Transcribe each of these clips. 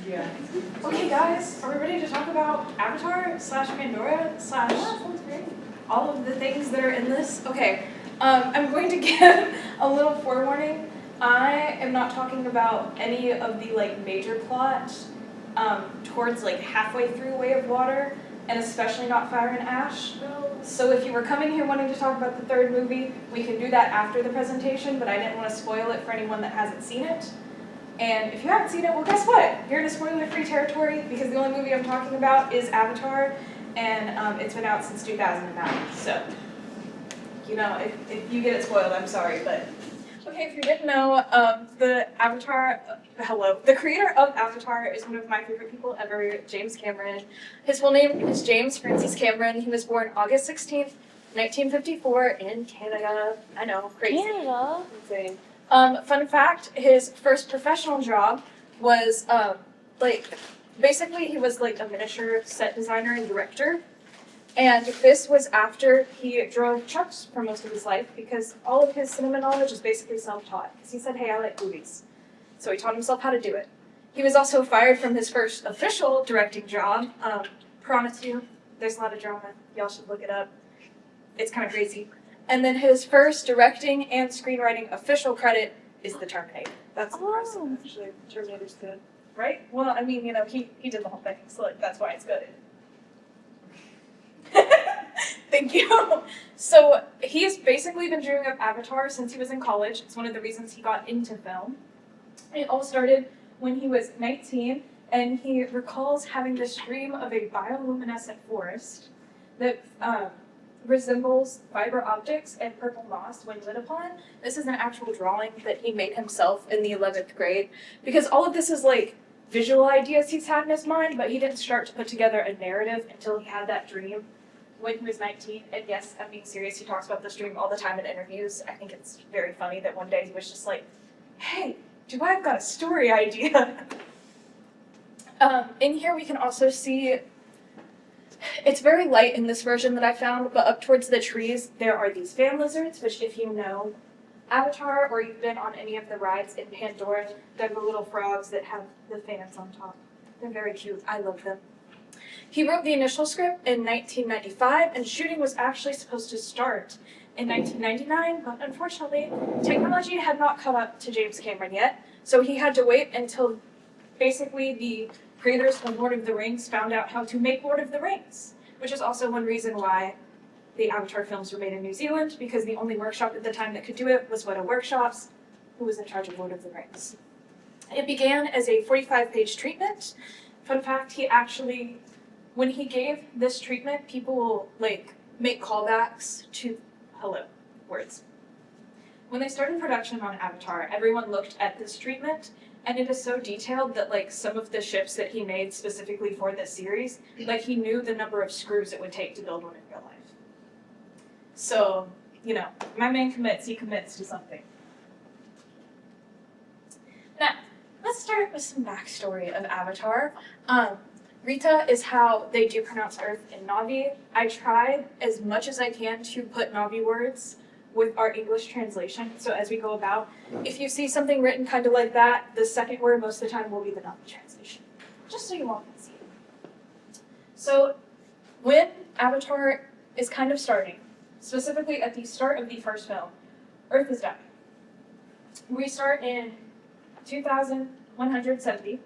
Yeah. Okay, guys, are we ready to talk about Avatar slash Pandora slash all of the things that are in this? Okay, I'm going to give a little forewarning. I am not talking about any of the like major plot towards like halfway through Way of Water, and especially not Fire and Ash. So if you were coming here wanting to talk about the third movie, we can do that after the presentation, but I didn't want to spoil it for anyone that hasn't seen it. And if you haven't seen it, well, guess what? You're in a spoiler-free territory because the only movie I'm talking about is Avatar, and it's been out since 2009. So, you know, if you get it spoiled, I'm sorry, but... Okay, if you didn't know, the creator of Avatar is one of my favorite people ever, James Cameron. His full name is James Francis Cameron. He was born August 16th, 1954 in Canada. I know, crazy. Canada? Insane. Fun fact, his first professional job was, basically he was like a miniature set designer and director. And this was after he drove trucks for most of his life because all of his cinema knowledge is basically self-taught. Because he said, hey, I like movies. So he taught himself how to do it. He was also fired from his first official directing job, Piranha 2. There's a lot of drama. Y'all should look it up. It's kind of crazy. And then his first directing and screenwriting official credit is The Terminator. That's impressive. Actually, Terminator's good. Right? Well, I mean, you know, he did the whole thing, so like, that's why it's good. Thank you. So he's basically been dreaming of Avatar since he was in college. It's one of the reasons he got into film. It all started when he was 19, and he recalls having this dream of a bioluminescent forest that resembles fiber optics and purple moss when lit upon. This is an actual drawing that he made himself in the 11th grade, because all of this is like visual ideas he's had in his mind, but he didn't start to put together a narrative until he had that dream when he was 19. And yes, I'm being serious, he talks about this dream all the time in interviews. I think it's very funny that one day he was just like, hey, I've got a story idea. In here we can also see, it's very light in this version that I found, but up towards the trees there are these fan lizards, which if you know Avatar or you've been on any of the rides in Pandora, they're the little frogs that have the fans on top. They're very cute. I love them. He wrote the initial script in 1995, and shooting was actually supposed to start in 1999, but unfortunately, technology had not caught up to James Cameron yet, so he had to wait until basically the creators of Lord of the Rings found out how to make Lord of the Rings, which is also one reason why the Avatar films were made in New Zealand, because the only workshop at the time that could do it was Weta Workshops, who was in charge of Lord of the Rings. It began as a 45-page treatment. Fun fact, he actually, when he gave this treatment, people will like make callbacks to words. When they started production on Avatar, everyone looked at this treatment, and it is so detailed that like some of the ships that he made specifically for this series, like he knew the number of screws it would take to build one in real life. So, you know, my man commits, he commits to something. Now, let's start with some backstory of Avatar. Rita is how they do pronounce Earth in Na'vi. I tried as much as I can to put Na'vi words with our English translation. So as we go about, if you see something written kind of like that, the second word most of the time will be the Na'vi translation, just so you all can see it. So when Avatar is kind of starting, specifically at the start of the first film, Earth is dying. We start in 2170,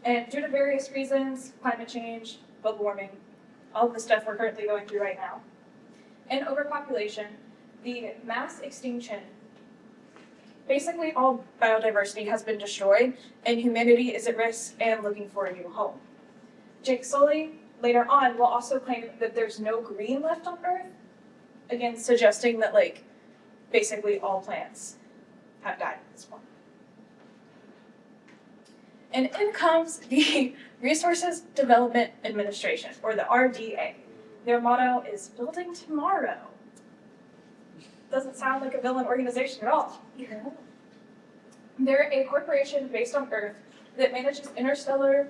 and due to various reasons, climate change, global warming, all of the stuff we're currently going through right now, and overpopulation, the mass extinction, basically all biodiversity has been destroyed, and humanity is at risk and looking for a new home. Jake Sully, later on, will also claim that there's no green left on Earth, again suggesting that like basically all plants have died at this point. And in comes the Resources Development Administration, or the RDA. Their motto is building tomorrow. Doesn't sound like a villain organization at all. Yeah. They're a corporation based on Earth that manages interstellar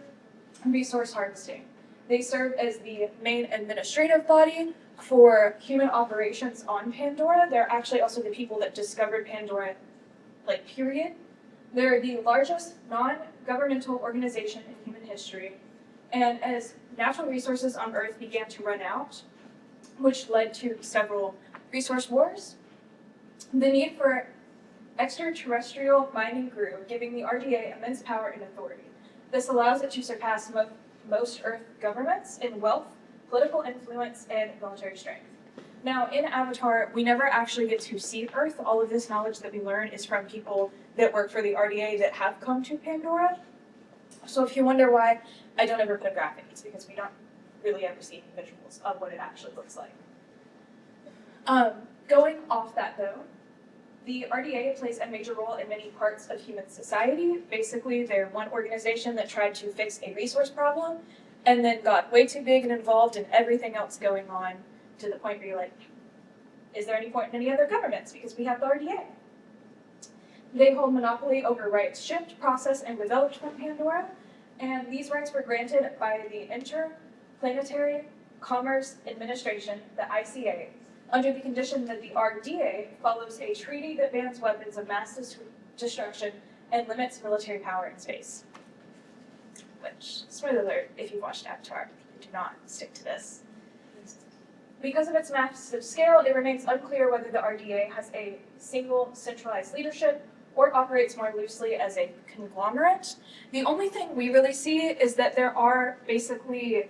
resource harvesting. They serve as the main administrative body for human operations on Pandora. They're actually also the people that discovered Pandora, like, period. They're the largest non-governmental organization in human history. And as natural resources on Earth began to run out, which led to several resource wars, the need for extraterrestrial mining grew, giving the RDA immense power and authority. This allows it to surpass most Earth governments in wealth, political influence, and military strength. Now, in Avatar, we never actually get to see Earth. All of this knowledge that we learn is from people that work for the RDA that have come to Pandora. So if you wonder why I don't ever put a graphic, it's because we don't really ever see any visuals of what it actually looks like. Going off that though, the RDA plays a major role in many parts of human society. Basically, they're one organization that tried to fix a resource problem and then got way too big and involved in everything else going on to the point where you're like, is there any point in any other governments? Because we have the RDA. They hold monopoly over rights shipped, processed, and developed from Pandora, and these rights were granted by the Interplanetary Commerce Administration, the ICA, under the condition that the RDA follows a treaty that bans weapons of mass destruction and limits military power in space. Which, spoiler alert, if you've watched Avatar, do not stick to this. Because of its massive scale, it remains unclear whether the RDA has a single centralized leadership or operates more loosely as a conglomerate. The only thing we really see is that there are basically,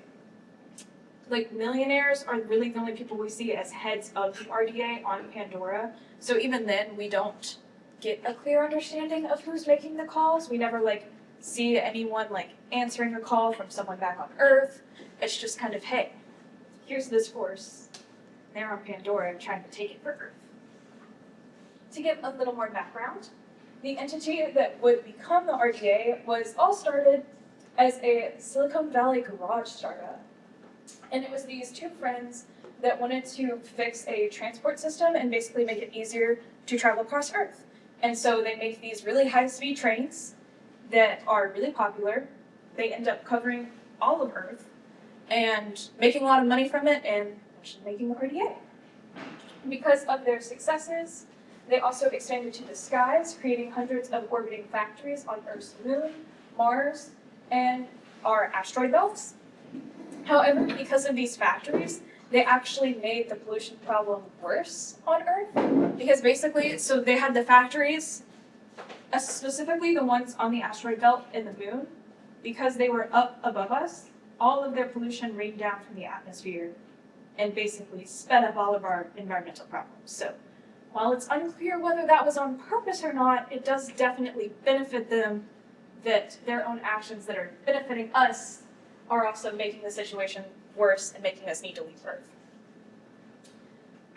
like, millionaires are really the only people we see as heads of the RDA on Pandora. So even then, we don't get a clear understanding of who's making the calls. We never, like, see anyone, like, answering a call from someone back on Earth. It's just kind of, hey, here's this force. They're on Pandora trying to take it for Earth. To give a little more background, the entity that would become the RDA was all started as a Silicon Valley garage startup. And it was these two friends that wanted to fix a transport system and basically make it easier to travel across Earth. And so they make these really high-speed trains that are really popular. They end up covering all of Earth and making a lot of money from it and making the RDA. Because of their successes, they also expanded to the skies, creating hundreds of orbiting factories on Earth's moon, Mars, and our asteroid belts. However, because of these factories, they actually made the pollution problem worse on Earth. Because basically, so they had the factories, specifically the ones on the asteroid belt and the moon, because they were up above us, all of their pollution rained down from the atmosphere and basically sped up all of our environmental problems. So while it's unclear whether that was on purpose or not, it does definitely benefit them that their own actions that are benefiting us are also making the situation worse and making us need to leave Earth.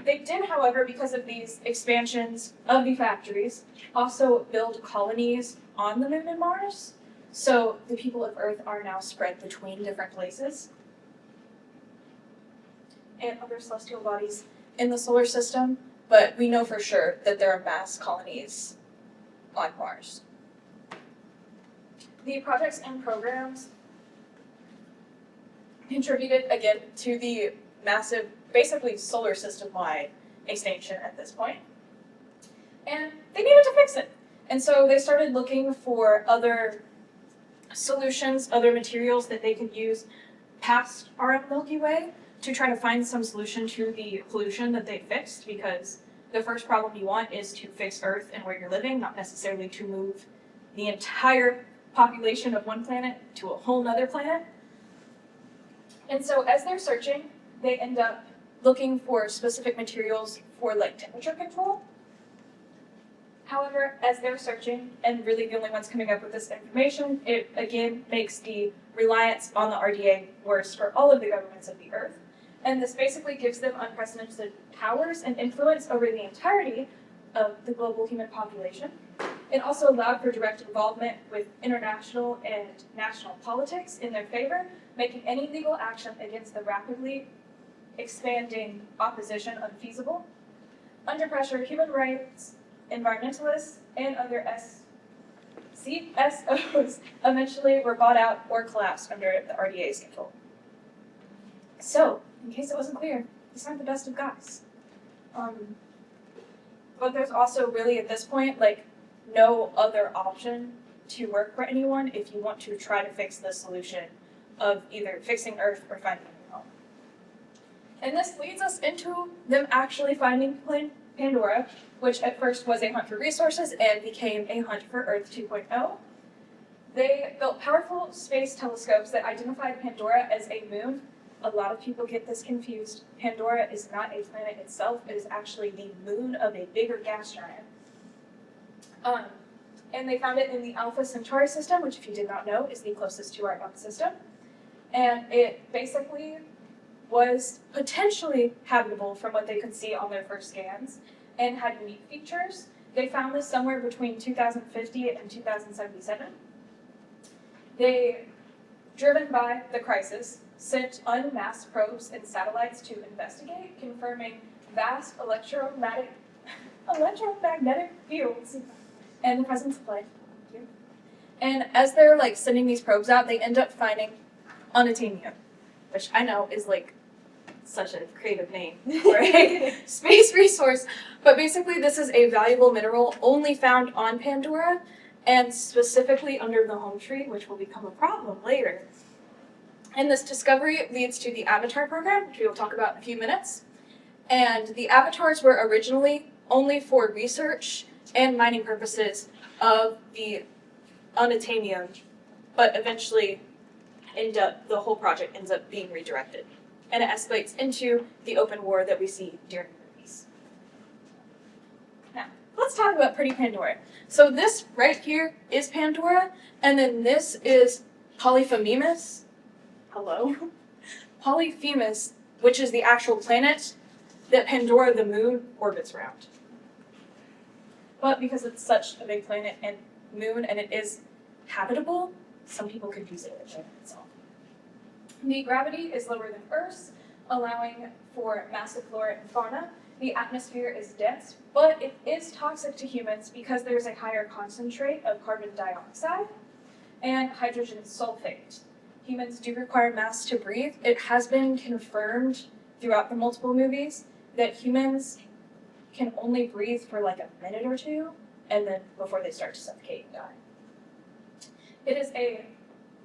They did, however, because of these expansions of the factories, also build colonies on the moon and Mars. So the people of Earth are now spread between different places and other celestial bodies in the solar system, but we know for sure that there are mass colonies on Mars. The projects and programs contributed, again, to the massive, basically solar system-wide extinction at this point. And they needed to fix it. And so they started looking for other solutions, other materials that they could use past our own Milky Way to try to find some solution to the pollution that they fixed, because the first problem you want is to fix Earth and where you're living, not necessarily to move the entire population of one planet to a whole nother planet. And so as they're searching, they end up looking for specific materials for like temperature control. However, as they're searching, and really the only ones coming up with this information, it again makes the reliance on the RDA worse for all of the governments of the Earth. And this basically gives them unprecedented powers and influence over the entirety of the global human population. It also allowed for direct involvement with international and national politics in their favor, making any legal action against the rapidly expanding opposition unfeasible. Under pressure, human rights, environmentalists, and other CSOs eventually were bought out or collapsed under the RDA's control. So, in case it wasn't clear, these aren't the best of guys. But there's also really, at this point, like, no other option to work for anyone if you want to try to fix the solution of either fixing Earth or finding a new home. And this leads us into them actually finding Pandora, which at first was a hunt for resources and became a hunt for Earth 2.0. They built powerful space telescopes that identified Pandora as a moon. A lot of people get this confused. Pandora is not a planet itself. It is actually the moon of a bigger gas giant. And they found it in the Alpha Centauri system, which if you did not know, is the closest to our own system. And it basically was potentially habitable from what they could see on their first scans and had unique features. They found this somewhere between 2050 and 2077. They, driven by the crisis, sent unmasked probes and satellites to investigate, confirming vast electromagnetic fields and the presence of life. And as they're like sending these probes out, they end up finding unobtainium, which I know is like such a creative name for a space resource. But basically this is a valuable mineral only found on Pandora and specifically under the home tree, which will become a problem later. And this discovery leads to the Avatar program, which we will talk about in a few minutes. And the avatars were originally only for research and mining purposes of the unobtainium, but eventually the whole project ends up being redirected. And it escalates into the open war that we see during the movies. Now, let's talk about Pretty Pandora. So this right here is Pandora, and then this is Polyphemus. Hello? Polyphemus, which is the actual planet that Pandora, the moon, orbits around. But because it's such a big planet and moon, and it is habitable, some people confuse it with the planet itself. The gravity is lower than Earth's, allowing for massive flora and fauna. The atmosphere is dense, but it is toxic to humans because there's a higher concentrate of carbon dioxide and hydrogen sulfate. Humans do require masks to breathe. It has been confirmed throughout the multiple movies that humans can only breathe for like a minute or two, and then before they start to suffocate and die. It is a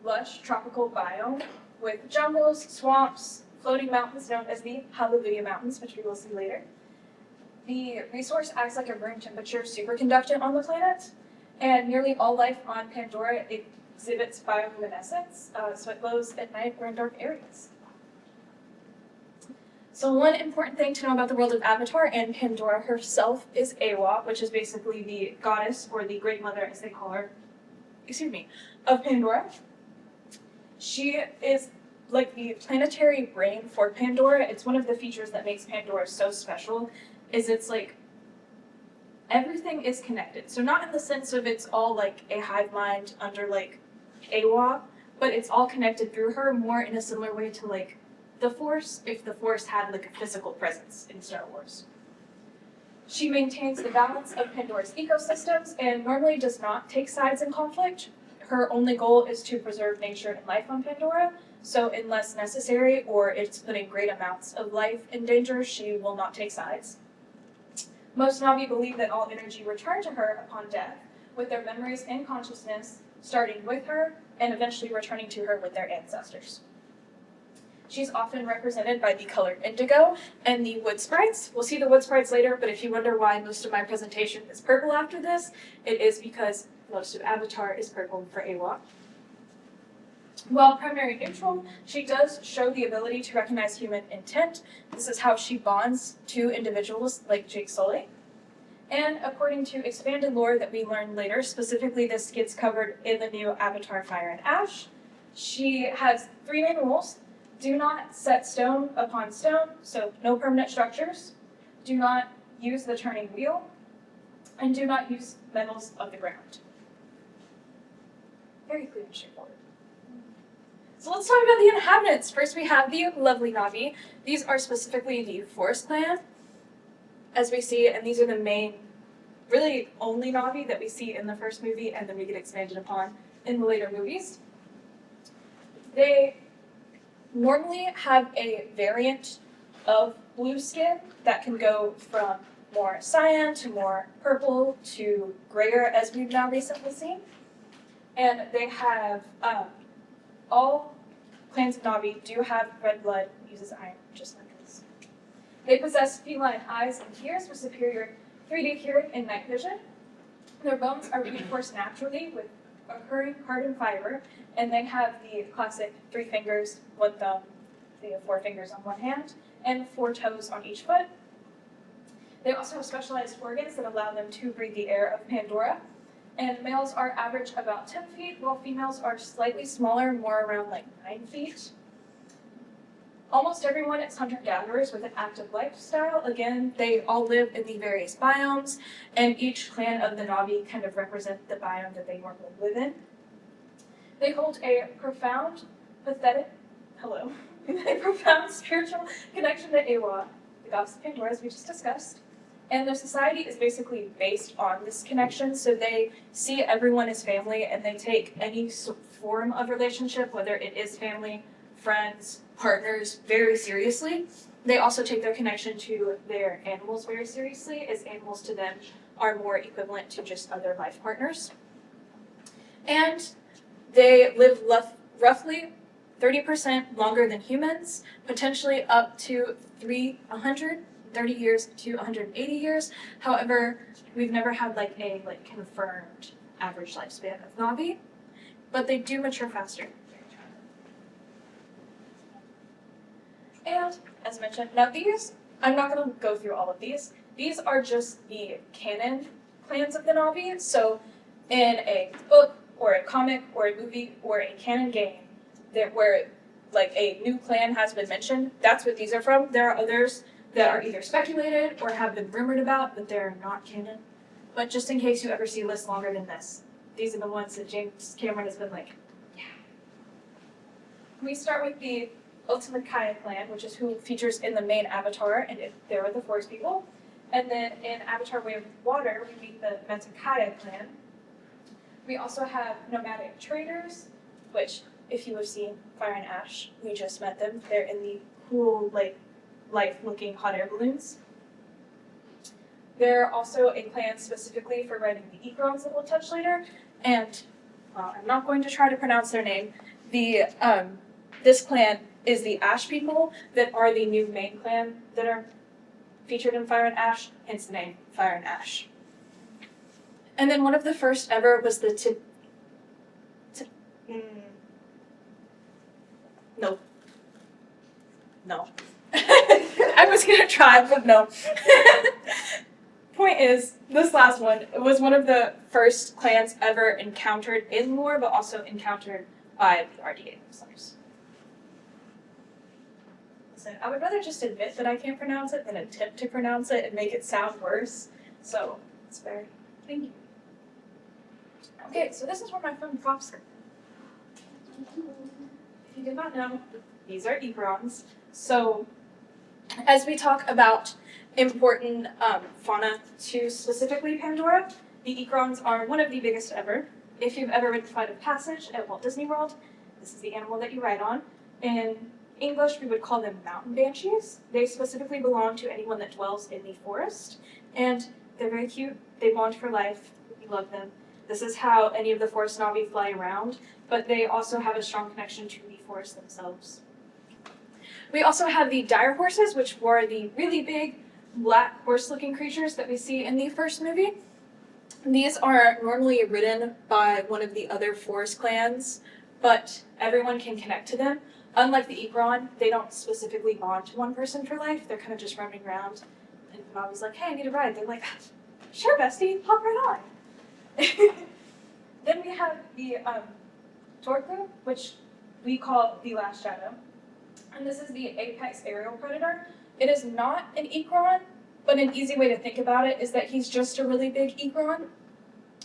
lush tropical biome with jungles, swamps, floating mountains known as the Hallelujah Mountains, which we will see later. The resource acts like a room temperature superconductor on the planet, and nearly all life on Pandora exhibits bioluminescence, so it glows at night or in dark areas. So one important thing to know about the world of Avatar and Pandora herself is Awa, which is basically the goddess, or the great mother as they call her, of Pandora. She is like the planetary brain for Pandora. It's one of the features that makes Pandora so special, is it's like everything is connected. So not in the sense of it's all like a hive mind under like Awa, but it's all connected through her, more in a similar way to like the Force, if the Force had like a physical presence in Star Wars. She maintains the balance of Pandora's ecosystems and normally does not take sides in conflict. Her only goal is to preserve nature and life on Pandora, so unless necessary or it's putting great amounts of life in danger, she will not take sides. Most Na'vi believe that all energy returned to her upon death, with their memories and consciousness starting with her and eventually returning to her with their ancestors. She's often represented by the color indigo and the wood sprites. We'll see the wood sprites later, but if you wonder why most of my presentation is purple after this, it is because most of Avatar is purple for Awa. While primary neutral, she does show the ability to recognize human intent. This is how she bonds to individuals like Jake Sully. And according to expanded lore that we learn later, specifically this gets covered in the new Avatar Fire and Ash, she has 3 main rules. Do not set stone upon stone, so no permanent structures. Do not use the turning wheel. And do not use metals of the ground. Very clear and straightforward. So let's talk about the inhabitants. First we have the lovely Na'vi. These are specifically the Forest Clan, as we see, and these are the main, really only Na'vi that we see in the first movie and then we get expanded upon in the later movies. They normally have a variant of blue skin that can go from more cyan to more purple to grayer, as we've now recently seen. And they have, all clans of Na'vi do have red blood, uses iron, just like us. They possess feline eyes and ears with superior 3D hearing and night vision. Their bones are reinforced naturally with occurring carbon fiber, and they have the classic 3 fingers, 1 thumb, they have 4 fingers on one hand, and 4 toes on each foot. They also have specialized organs that allow them to breathe the air of Pandora. And males are average about 10 feet, while females are slightly smaller, more around like 9 feet. Almost everyone is hunter-gatherers with an active lifestyle. Again, they all live in the various biomes, and each clan of the Na'vi kind of represent the biome that they normally live in. They hold a profound, spiritual connection to Awa, the goddess of Pandora, as we just discussed. And their society is basically based on this connection, so they see everyone as family, and they take any form of relationship, whether it is family, friends, partners, very seriously. They also take their connection to their animals very seriously, as animals to them are more equivalent to just other life partners. And they live roughly 30% longer than humans, potentially up to 130 years to 180 years. However, we've never had a confirmed average lifespan of Na'vi, but they do mature faster. And as mentioned, now these, I'm not going to go through all of these. These are just the canon clans of the Na'vi. So in a book or a comic or a movie or a canon game where a new clan has been mentioned, that's what these are from. There are others that are either speculated or have been rumored about, but they're not canon. But just in case you ever see lists longer than this, these are the ones that James Cameron has been like, yeah. We start with the Ultimate Kaya clan, which is who features in the main Avatar, and there are the forest people. And then in Avatar Way of Water, we meet the Metakaya clan. We also have nomadic traders, which, if you have seen Fire and Ash, we just met them. They're in the cool, life-looking hot air balloons. They're also a clan specifically for riding the Ekrons that we'll touch later. And I'm not going to try to pronounce their name. This clan is the Ash people that are the new main clan that are featured in Fire and Ash, hence the name Fire and Ash. And then one of the first ever was the No. I was gonna try, but no. Point is, this last one was one of the first clans ever encountered in lore, but also encountered by the RDA themselves. Listen, I would rather just admit that I can't pronounce it than attempt to pronounce it and make it sound worse. So, it's fair. Thank you. Okay, so this is where my fun props come. If you did not know, these are Ekrons. So, as we talk about important fauna to specifically Pandora, the Ekrons are one of the biggest ever. If you've ever ridden Flight of Passage at Walt Disney World, this is the animal that you ride on. In English, we would call them mountain banshees. They specifically belong to anyone that dwells in the forest, and they're very cute. They bond for life. We love them. This is how any of the forest Na'vi fly around, but they also have a strong connection to the forest themselves. We also have the dire horses, which were the really big black horse-looking creatures that we see in the first movie. These are normally ridden by one of the other forest clans, but everyone can connect to them. Unlike the Ekron, they don't specifically bond to one person for life. They're kind of just roaming around. And Bobby's like, hey, I need a ride. They're like, sure, bestie, hop right on. Then we have the Torku, which we call the Last Shadow. And this is the apex aerial predator. It is not an Ekron, but an easy way to think about it is that he's just a really big Ekron.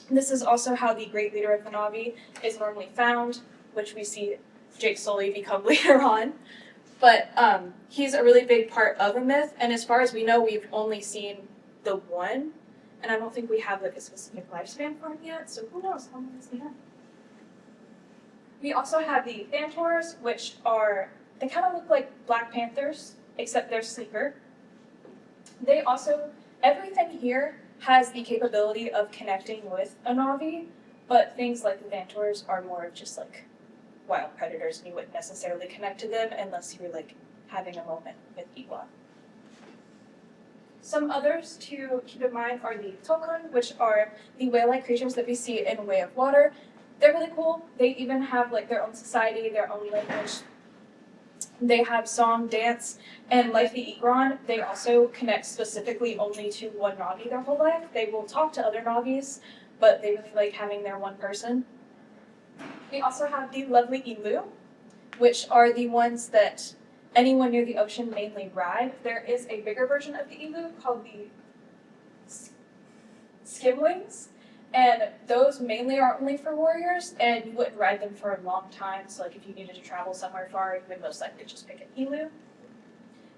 This is also how the Great Leader of the Na'vi is normally found, which we see Jake Sully become later on. But he's a really big part of a myth, and as far as we know, we've only seen the one, and I don't think we have a specific lifespan for him yet, so who knows how long does he have? We also have the Thantors, which they kind of look like Black Panthers, except they're sleeker. They also, everything here has the capability of connecting with a Na'vi, but things like the Vantors are more of just like wild predators, and you wouldn't necessarily connect to them unless you were like having a moment with Iwa. Some others to keep in mind are the Tokon, which are the whale-like creatures that we see in Way of Water. They're really cool. They even have like their own society, their own language. They have song, dance, and like the Igron, they also connect specifically only to one Navi their whole life. They will talk to other Navis, but they really like having their one person. We also have the lovely Ilu, which are the ones that anyone near the ocean mainly ride. There is a bigger version of the Ilu called the Skimwings, and those mainly are only for warriors, and you wouldn't ride them for a long time, so like if you needed to travel somewhere far, you would most likely just pick an Ilu.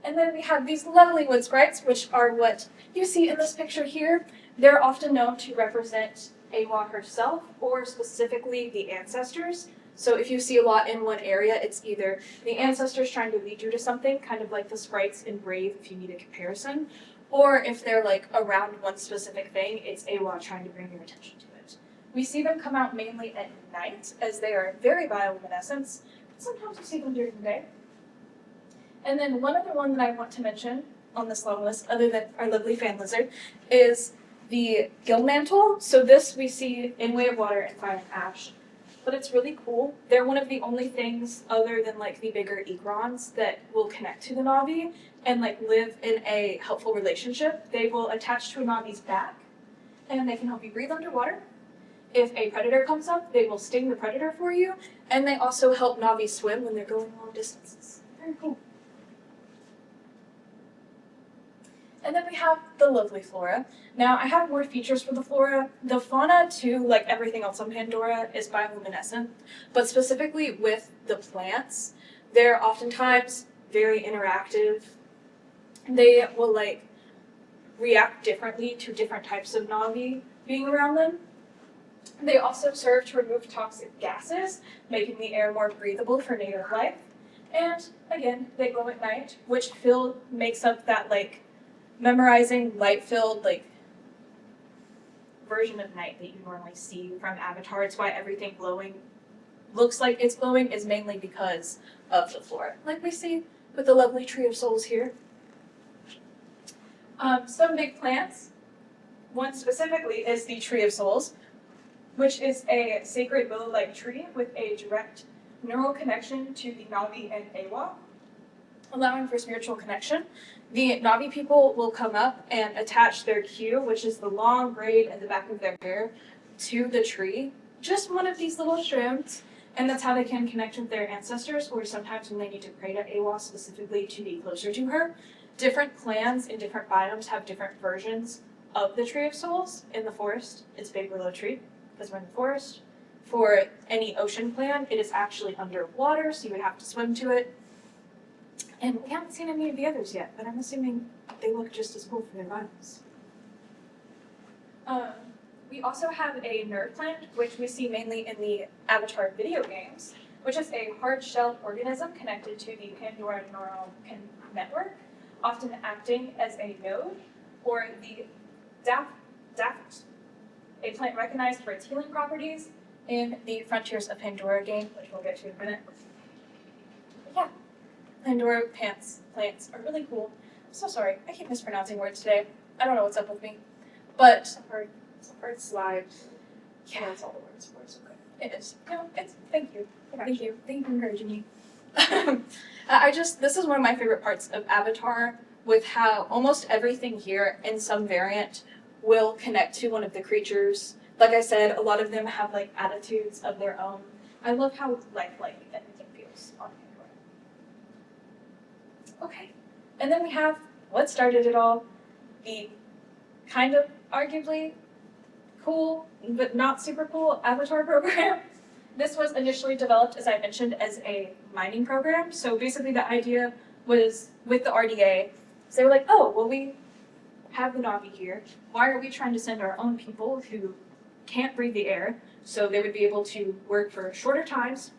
And then we have these lovely wood sprites, which are what you see in this picture here. They're often known to represent Awa herself, or specifically the ancestors. So if you see a lot in one area, it's either the ancestors trying to lead you to something, kind of like the sprites in Brave if you need a comparison, or if they're like around one specific thing, it's Awa trying to bring your attention to it. We see them come out mainly at night, as they are very bioluminescent, but sometimes you see them during the day. And then one other one that I want to mention on this long list, other than our lovely fan lizard, is the gill mantle. So this we see in Way of Water and Fire and Ash. But it's really cool. They're one of the only things other than like the bigger Egrons that will connect to the Navi and like live in a helpful relationship. They will attach to a Navi's back and they can help you breathe underwater. If a predator comes up, they will sting the predator for you, and they also help Navi swim when they're going long distances. Very cool. And then we have the lovely flora. Now, I have more features for the flora. The fauna, too, like everything else on Pandora, is bioluminescent, but specifically with the plants, they're oftentimes very interactive. They will, like, react differently to different types of Navi being around them. They also serve to remove toxic gases, making the air more breathable for native life. And, again, they glow at night, which makes up that, like, memorizing, light-filled, like, version of night that you normally see from Avatar. It's why everything glowing looks like it's glowing is mainly because of the flora, like we see with the lovely Tree of Souls here. Some big plants. One specifically is the Tree of Souls, which is a sacred willow-like tree with a direct neural connection to the Navi and Awa, allowing for spiritual connection. The Navi people will come up and attach their queue, which is the long braid at the back of their hair, to the tree. Just one of these little strands, and that's how they can connect with their ancestors, or sometimes when they need to pray to Awa specifically to be closer to her. Different clans in different biomes have different versions of the Tree of Souls. In the forest, it's Big Willow Tree, because we're in the forest. For any ocean clan, it is actually underwater, so you would have to swim to it. And we haven't seen any of the others yet, but I'm assuming they look just as cool for their biomes. We also have a nerd plant, which we see mainly in the Avatar video games, which is a hard-shelled organism connected to the Pandora neural network, often acting as a node, or the daft, a plant recognized for its healing properties in the Frontiers of Pandora game, which we'll get to in a minute. But yeah. Pandora plants are really cool. I'm so sorry, I keep mispronouncing words today. I don't know what's up with me. But Support slide. Yeah, that's all the words for it's okay. It is. No, it's thank you. Thank you for encouraging me. This is one of my favorite parts of Avatar, with how almost everything here in some variant will connect to one of the creatures. Like I said, a lot of them have like attitudes of their own. I love how lifelike everything feels on Pandora. Okay, and then we have what started it all, the kind of arguably cool, but not super cool Avatar program. This was initially developed, as I mentioned, as a mining program. So basically the idea was with the RDA, so they were like, oh, well, we have the Navi here. Why are we trying to send our own people who can't breathe the air, so they would be able to work for shorter times,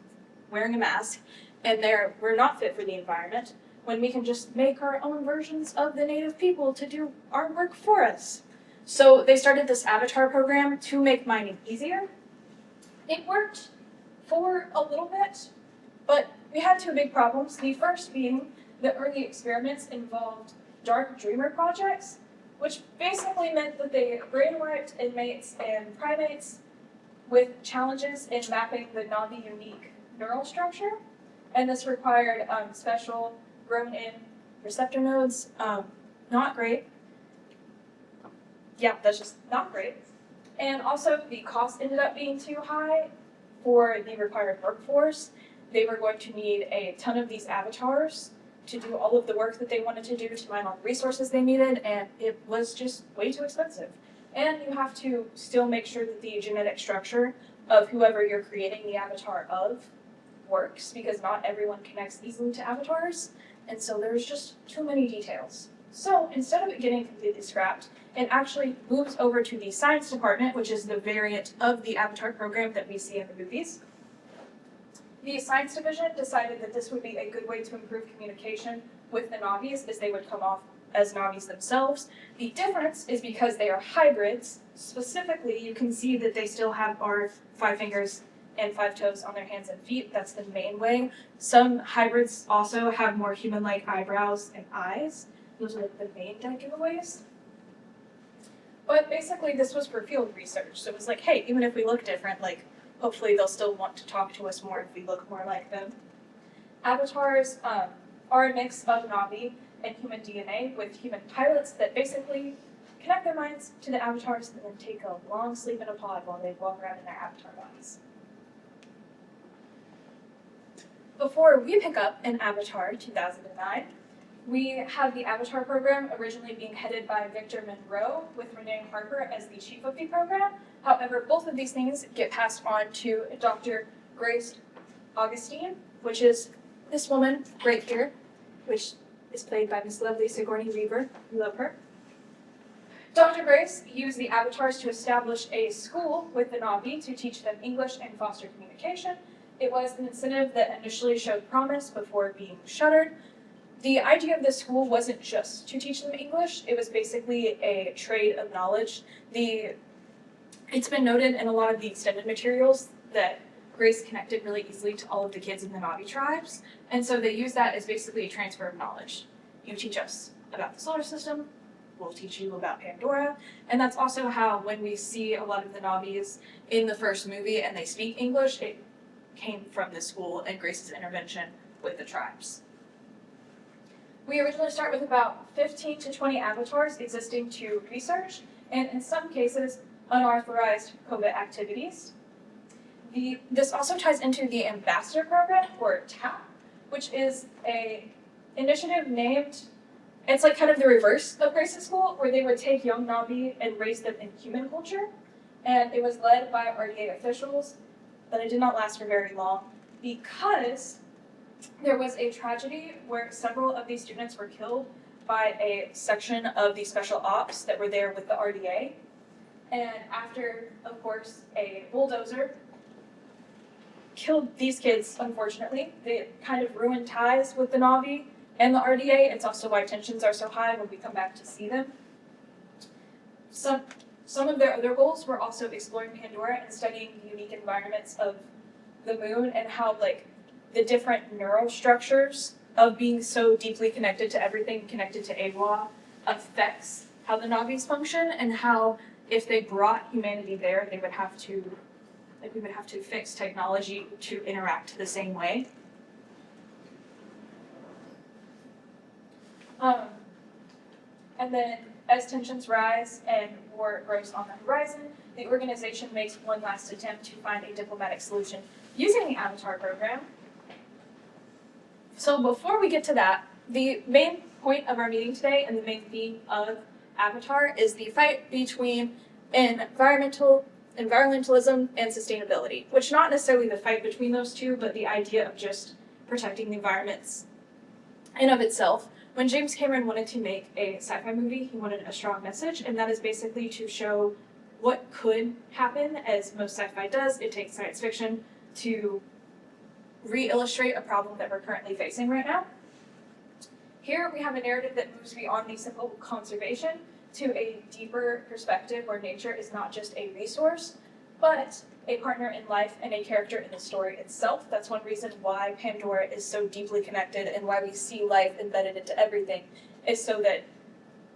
wearing a mask, and we're not fit for the environment, when we can just make our own versions of the native people to do our work for us. So they started this Avatar program to make mining easier, It worked for a little bit, but we had two big problems. The first being the early experiments involved dark dreamer projects, which basically meant that they brainwiped inmates and primates with challenges in mapping the Navi unique neural structure, and this required special grown-in receptor nodes. Not great. Yeah, that's just not great. And also, the cost ended up being too high for the required workforce. They were going to need a ton of these avatars to do all of the work that they wanted to do to mine all the resources they needed, and it was just way too expensive. And you have to still make sure that the genetic structure of whoever you're creating the avatar of works, because not everyone connects easily to avatars, and so there's just too many details. So instead of it getting completely scrapped, it actually moves over to the science department, which is the variant of the avatar program that we see in the movies. The science division decided that this would be a good way to improve communication with the Navis, as they would come off as Navis themselves. The difference is because they are hybrids. Specifically, you can see that they still have our 5 fingers and 5 toes on their hands and feet. That's the main way. Some hybrids also have more human-like eyebrows and eyes. Those are like the main dead giveaways. But basically, this was for field research. So it was like, hey, even if we look different, like, hopefully they'll still want to talk to us more if we look more like them. Avatars are a mix of Navi and human DNA with human pilots that basically connect their minds to the avatars and then take a long sleep in a pod while they walk around in their avatar bodies. Before we pick up in Avatar 2009, we have the Avatar program originally being headed by Victor Monroe with Renee Harper as the chief of the program. However, both of these things get passed on to Dr. Grace Augustine, which is this woman right here, which is played by Miss Lovely Sigourney Weaver. We love her. Dr. Grace used the avatars to establish a school with the Navi to teach them English and foster communication. It was an incentive that initially showed promise before being shuttered. The idea of this school wasn't just to teach them English, it was basically a trade of knowledge. It's been noted in a lot of the extended materials that Grace connected really easily to all of the kids in the Navi tribes, and so they use that as basically a transfer of knowledge. You teach us about the solar system, we'll teach you about Pandora, and that's also how when we see a lot of the Navis in the first movie and they speak English, it came from the school and Grace's intervention with the tribes. We originally start with about 15 to 20 avatars existing to research, and in some cases, unauthorized COVID activities. This also ties into the Ambassador Program, or TAP, which is a initiative named, it's like kind of the reverse of Grace's School, where they would take young Navi and raise them in human culture, and it was led by RDA officials, but it did not last for very long because there was a tragedy where several of these students were killed by a section of the special ops that were there with the RDA. And after, of course, a bulldozer killed these kids, unfortunately, they kind of ruined ties with the Navi and the RDA. It's also why tensions are so high when we come back to see them. Some of their other goals were also exploring Pandora and studying the unique environments of the moon and how, like, the different neural structures of being so deeply connected to everything connected to AWA affects how the Navis function, and how if they brought humanity there, they would have to, we would have to fix technology to interact the same way. And then as tensions rise and war grows on the horizon, the organization makes one last attempt to find a diplomatic solution using the Avatar program. So before we get to that, the main point of our meeting today and the main theme of Avatar is the fight between environmentalism and sustainability, which not necessarily the fight between those two, but the idea of just protecting the environments in of itself. When James Cameron wanted to make a sci-fi movie, he wanted a strong message, and that is basically to show what could happen, as most sci-fi does. It takes science fiction to re-illustrate a problem that we're currently facing right now. Here we have a narrative that moves beyond the simple conservation to a deeper perspective where nature is not just a resource, but a partner in life and a character in the story itself. That's one reason why Pandora is so deeply connected and why we see life embedded into everything, is so that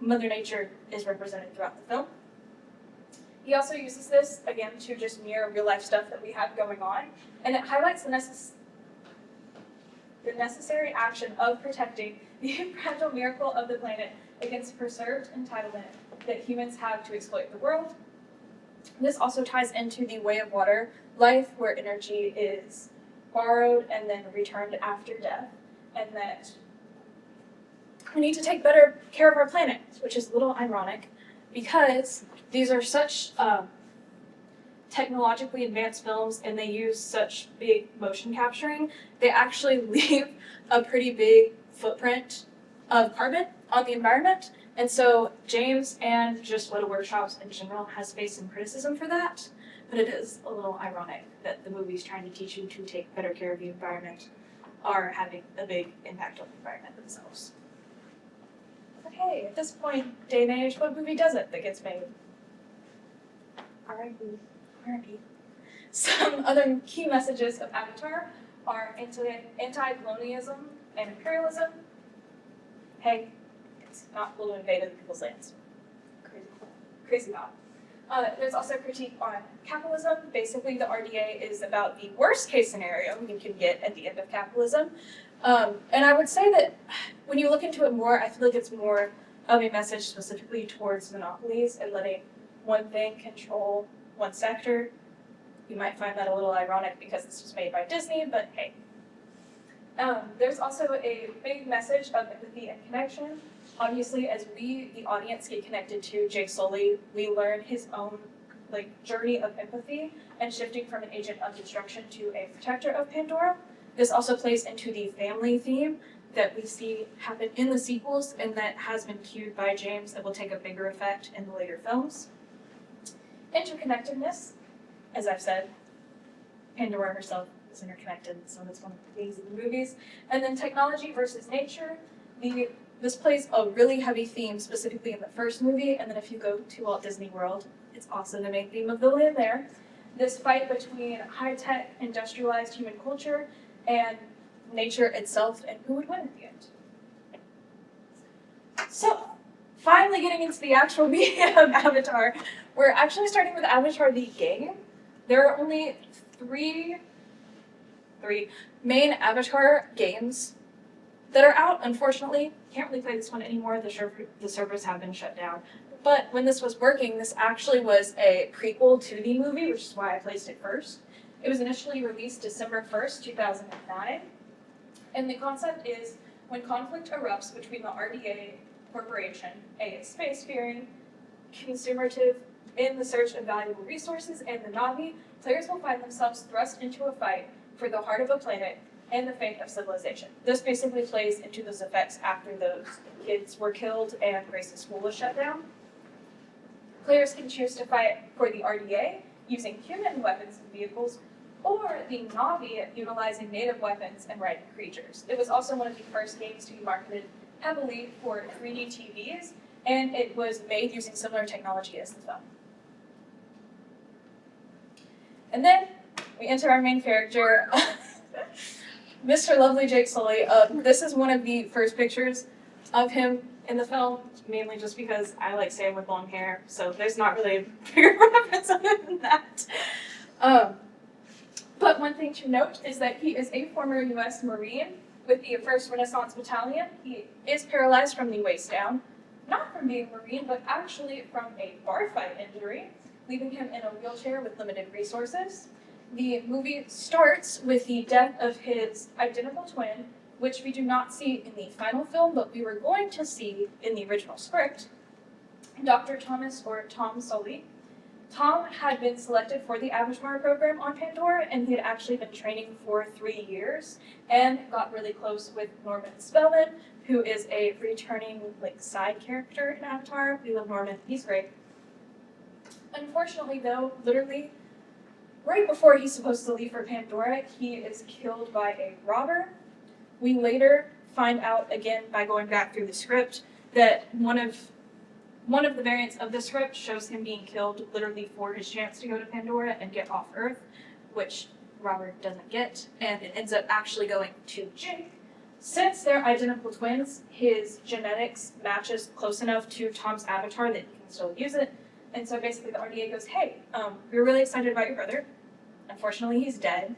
Mother Nature is represented throughout the film. He also uses this, again, to just mirror real life stuff that we have going on, and it highlights the necessary action of protecting the fragile miracle of the planet against preserved entitlement that humans have to exploit the world. This also ties into the way of water life, where energy is borrowed and then returned after death, and that we need to take better care of our planet, which is a little ironic because these are such technologically advanced films and they use such big motion capturing. They actually leave a pretty big footprint of carbon on the environment. And so James and just Photo Workshops in general has faced some criticism for that, but it is a little ironic that the movies trying to teach you to take better care of the environment are having a big impact on the environment themselves. But hey, at this point, day and age, what movie does it that gets made? R.I.P. R.I.P. Some other key messages of Avatar are anti-colonialism and imperialism. Hey, it's not cool to invade other people's lands. Crazy thought. There's also critique on capitalism. Basically, the RDA is about the worst case scenario you can get at the end of capitalism. And I would say that when you look into it more, I feel like it's more of a message specifically towards monopolies and letting one thing control one sector. You might find that a little ironic because this was made by Disney, but hey. There's also a big message of empathy and connection. Obviously, as we, the audience, get connected to Jake Sully, we learn his own journey of empathy and shifting from an agent of destruction to a protector of Pandora. This also plays into the family theme that we see happen in the sequels and that has been cued by James that will take a bigger effect in the later films. Interconnectedness, as I've said, Pandora herself is interconnected, so that's one of the things in the movies. And then technology versus nature. This plays a really heavy theme, specifically in the first movie, and then if you go to Walt Disney World, it's also the main theme of the land there. This fight between high-tech, industrialized human culture and nature itself, and who would win at the end. So, finally getting into the actual media of Avatar, we're actually starting with Avatar the game. There are only three main Avatar games that are out, unfortunately. Can't really play this one anymore, the servers have been shut down. But when this was working, this actually was a prequel to the movie, which is why I placed it first. It was initially released December 1st, 2009. And the concept is when conflict erupts between the RDA Corporation, a spacefaring consumerative in the search of valuable resources, and the Na'vi, players will find themselves thrust into a fight for the heart of a planet and the fate of civilization. This basically plays into those effects after those kids were killed and Grace's school was shut down. Players can choose to fight for the RDA using human weapons and vehicles, or the Na'vi utilizing native weapons and riding creatures. It was also one of the first games to be marketed heavily for 3D TVs, and it was made using similar technology as the film. And then we enter our main character, Mr. Lovely Jake Sully. This is one of the first pictures of him in the film, mainly just because I like Sam with long hair, so there's not really a bigger reference other than that. But one thing to note is that he is a former U.S. Marine with the 1st Renaissance Battalion. He is paralyzed from the waist down, not from being a Marine, but actually from a bar fight injury, leaving him in a wheelchair with limited resources. The movie starts with the death of his identical twin, which we do not see in the final film, but we were going to see in the original script, Dr. Thomas, or Tom Sully. Tom had been selected for the Avatar program on Pandora, and he had actually been training for 3 years, and got really close with Norman Spellman, who is a returning side character in Avatar. We love Norman, he's great. Unfortunately though, literally, right before he's supposed to leave for Pandora, he is killed by a robber. We later find out, again by going back through the script, that one of one of the variants of the script shows him being killed literally for his chance to go to Pandora and get off Earth, which Robert doesn't get, and it ends up actually going to Jake. Since they're identical twins, his genetics matches close enough to Tom's avatar that he can still use it. And so basically the RDA goes, hey, we were really excited about your brother. Unfortunately, he's dead.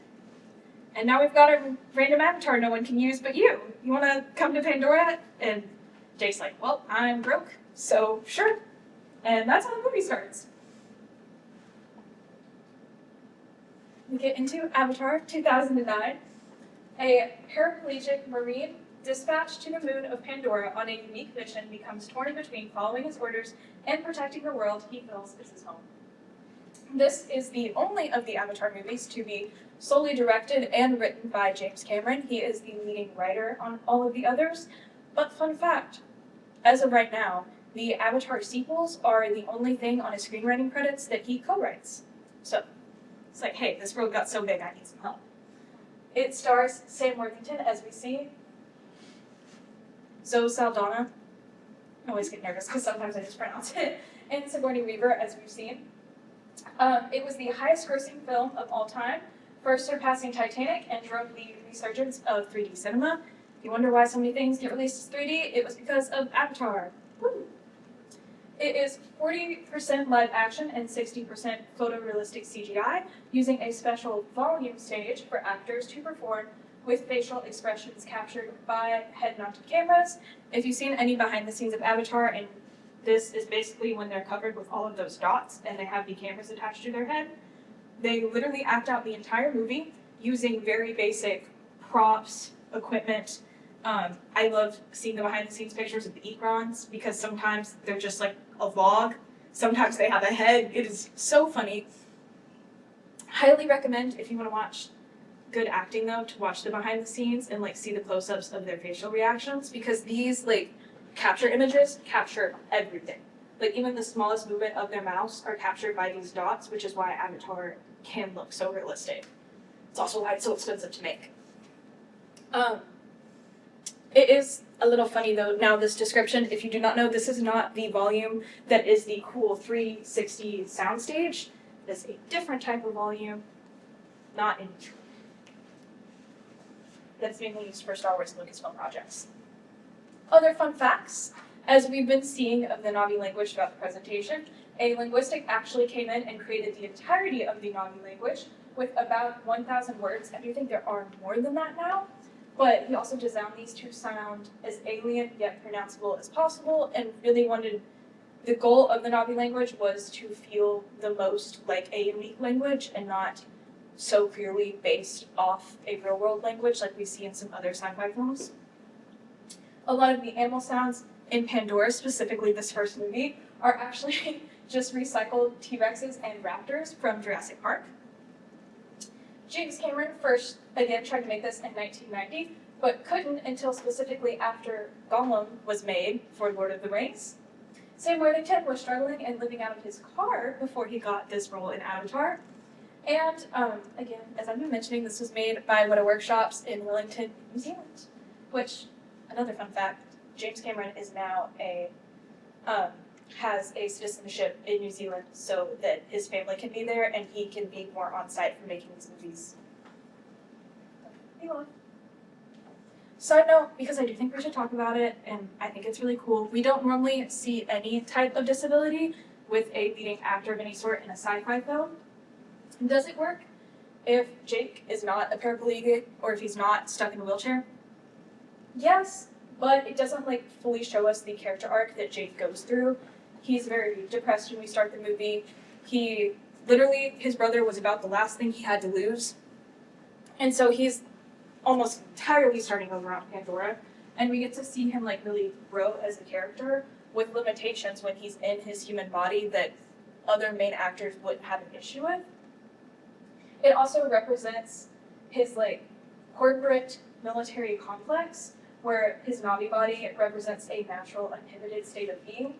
And now we've got a random avatar no one can use but you. You want to come to Pandora? And Jake's like, well, I'm broke, so sure. And that's how the movie starts. We get into Avatar 2009. A paraplegic Marine dispatched to the moon of Pandora on a unique mission becomes torn between following his orders and protecting the world he feels is his home. This is the only of the Avatar movies to be solely directed and written by James Cameron. He is the leading writer on all of the others. But fun fact, as of right now, the Avatar sequels are the only thing on his screenwriting credits that he co-writes. So it's like, hey, this world got so big, I need some help. It stars Sam Worthington, as we see, Zoe Saldana, I always get nervous because sometimes I just pronounce it, and Sigourney Weaver, as we've seen. It was the highest grossing film of all time, first surpassing Titanic, and drove the resurgence of 3D cinema. If you wonder why so many things get released as 3D, it was because of Avatar. Woo! It is 40% live action and 60% photorealistic CGI, using a special volume stage for actors to perform with facial expressions captured by head-mounted cameras. If you've seen any behind the scenes of Avatar, and this is basically when they're covered with all of those dots and they have the cameras attached to their head, they literally act out the entire movie using very basic props, equipment. I love seeing the behind the scenes pictures of the Ekrons because sometimes they're just like a vlog. Sometimes they have a head. It is so funny. Highly recommend if you want to watch good acting though, to watch the behind the scenes and like see the close-ups of their facial reactions, because these like capture images capture everything. Like even the smallest movement of their mouths are captured by these dots, which is why Avatar can look so realistic. It's also why it's so expensive to make. It is a little funny though, now this description, if you do not know, this is not the volume that is the cool 360 soundstage. It's a different type of volume, not in that's mainly used for Star Wars and Lucasfilm projects. Other fun facts, as we've been seeing of the Na'vi language throughout the presentation, a linguistic actually came in and created the entirety of the Na'vi language with about 1,000 words. I do think there are more than that now. But he also designed these to sound as alien yet pronounceable as possible, and really wanted, the goal of the Na'vi language was to feel the most like a unique language and not so clearly based off a real world language like we see in some other sci-fi films. A lot of the animal sounds in Pandora, specifically this first movie, are actually just recycled T-Rexes and raptors from Jurassic Park. James Cameron first, again, tried to make this in 1990, but couldn't until specifically after Gollum was made for Lord of the Rings. Sam Worthington was struggling and living out of his car before he got this role in Avatar. And again, as I've been mentioning, this was made by Weta Workshops in Wellington, New Zealand, which, another fun fact, James Cameron is now has a citizenship in New Zealand so that his family can be there and he can be more on site for making these movies. Side note, because I do think we should talk about it, and I think it's really cool, we don't normally see any type of disability with a leading actor of any sort in a sci-fi film. Does it work if Jake is not a paraplegic or if he's not stuck in a wheelchair? Yes, but it doesn't like fully show us the character arc that Jake goes through. He's very depressed when we start the movie. He literally, his brother was about the last thing he had to lose. And so he's almost entirely starting over on Pandora. And we get to see him like really grow as a character with limitations when he's in his human body that other main actors wouldn't have an issue with. It also represents his like corporate military complex, where his Na'vi body represents a natural, uninhibited state of being.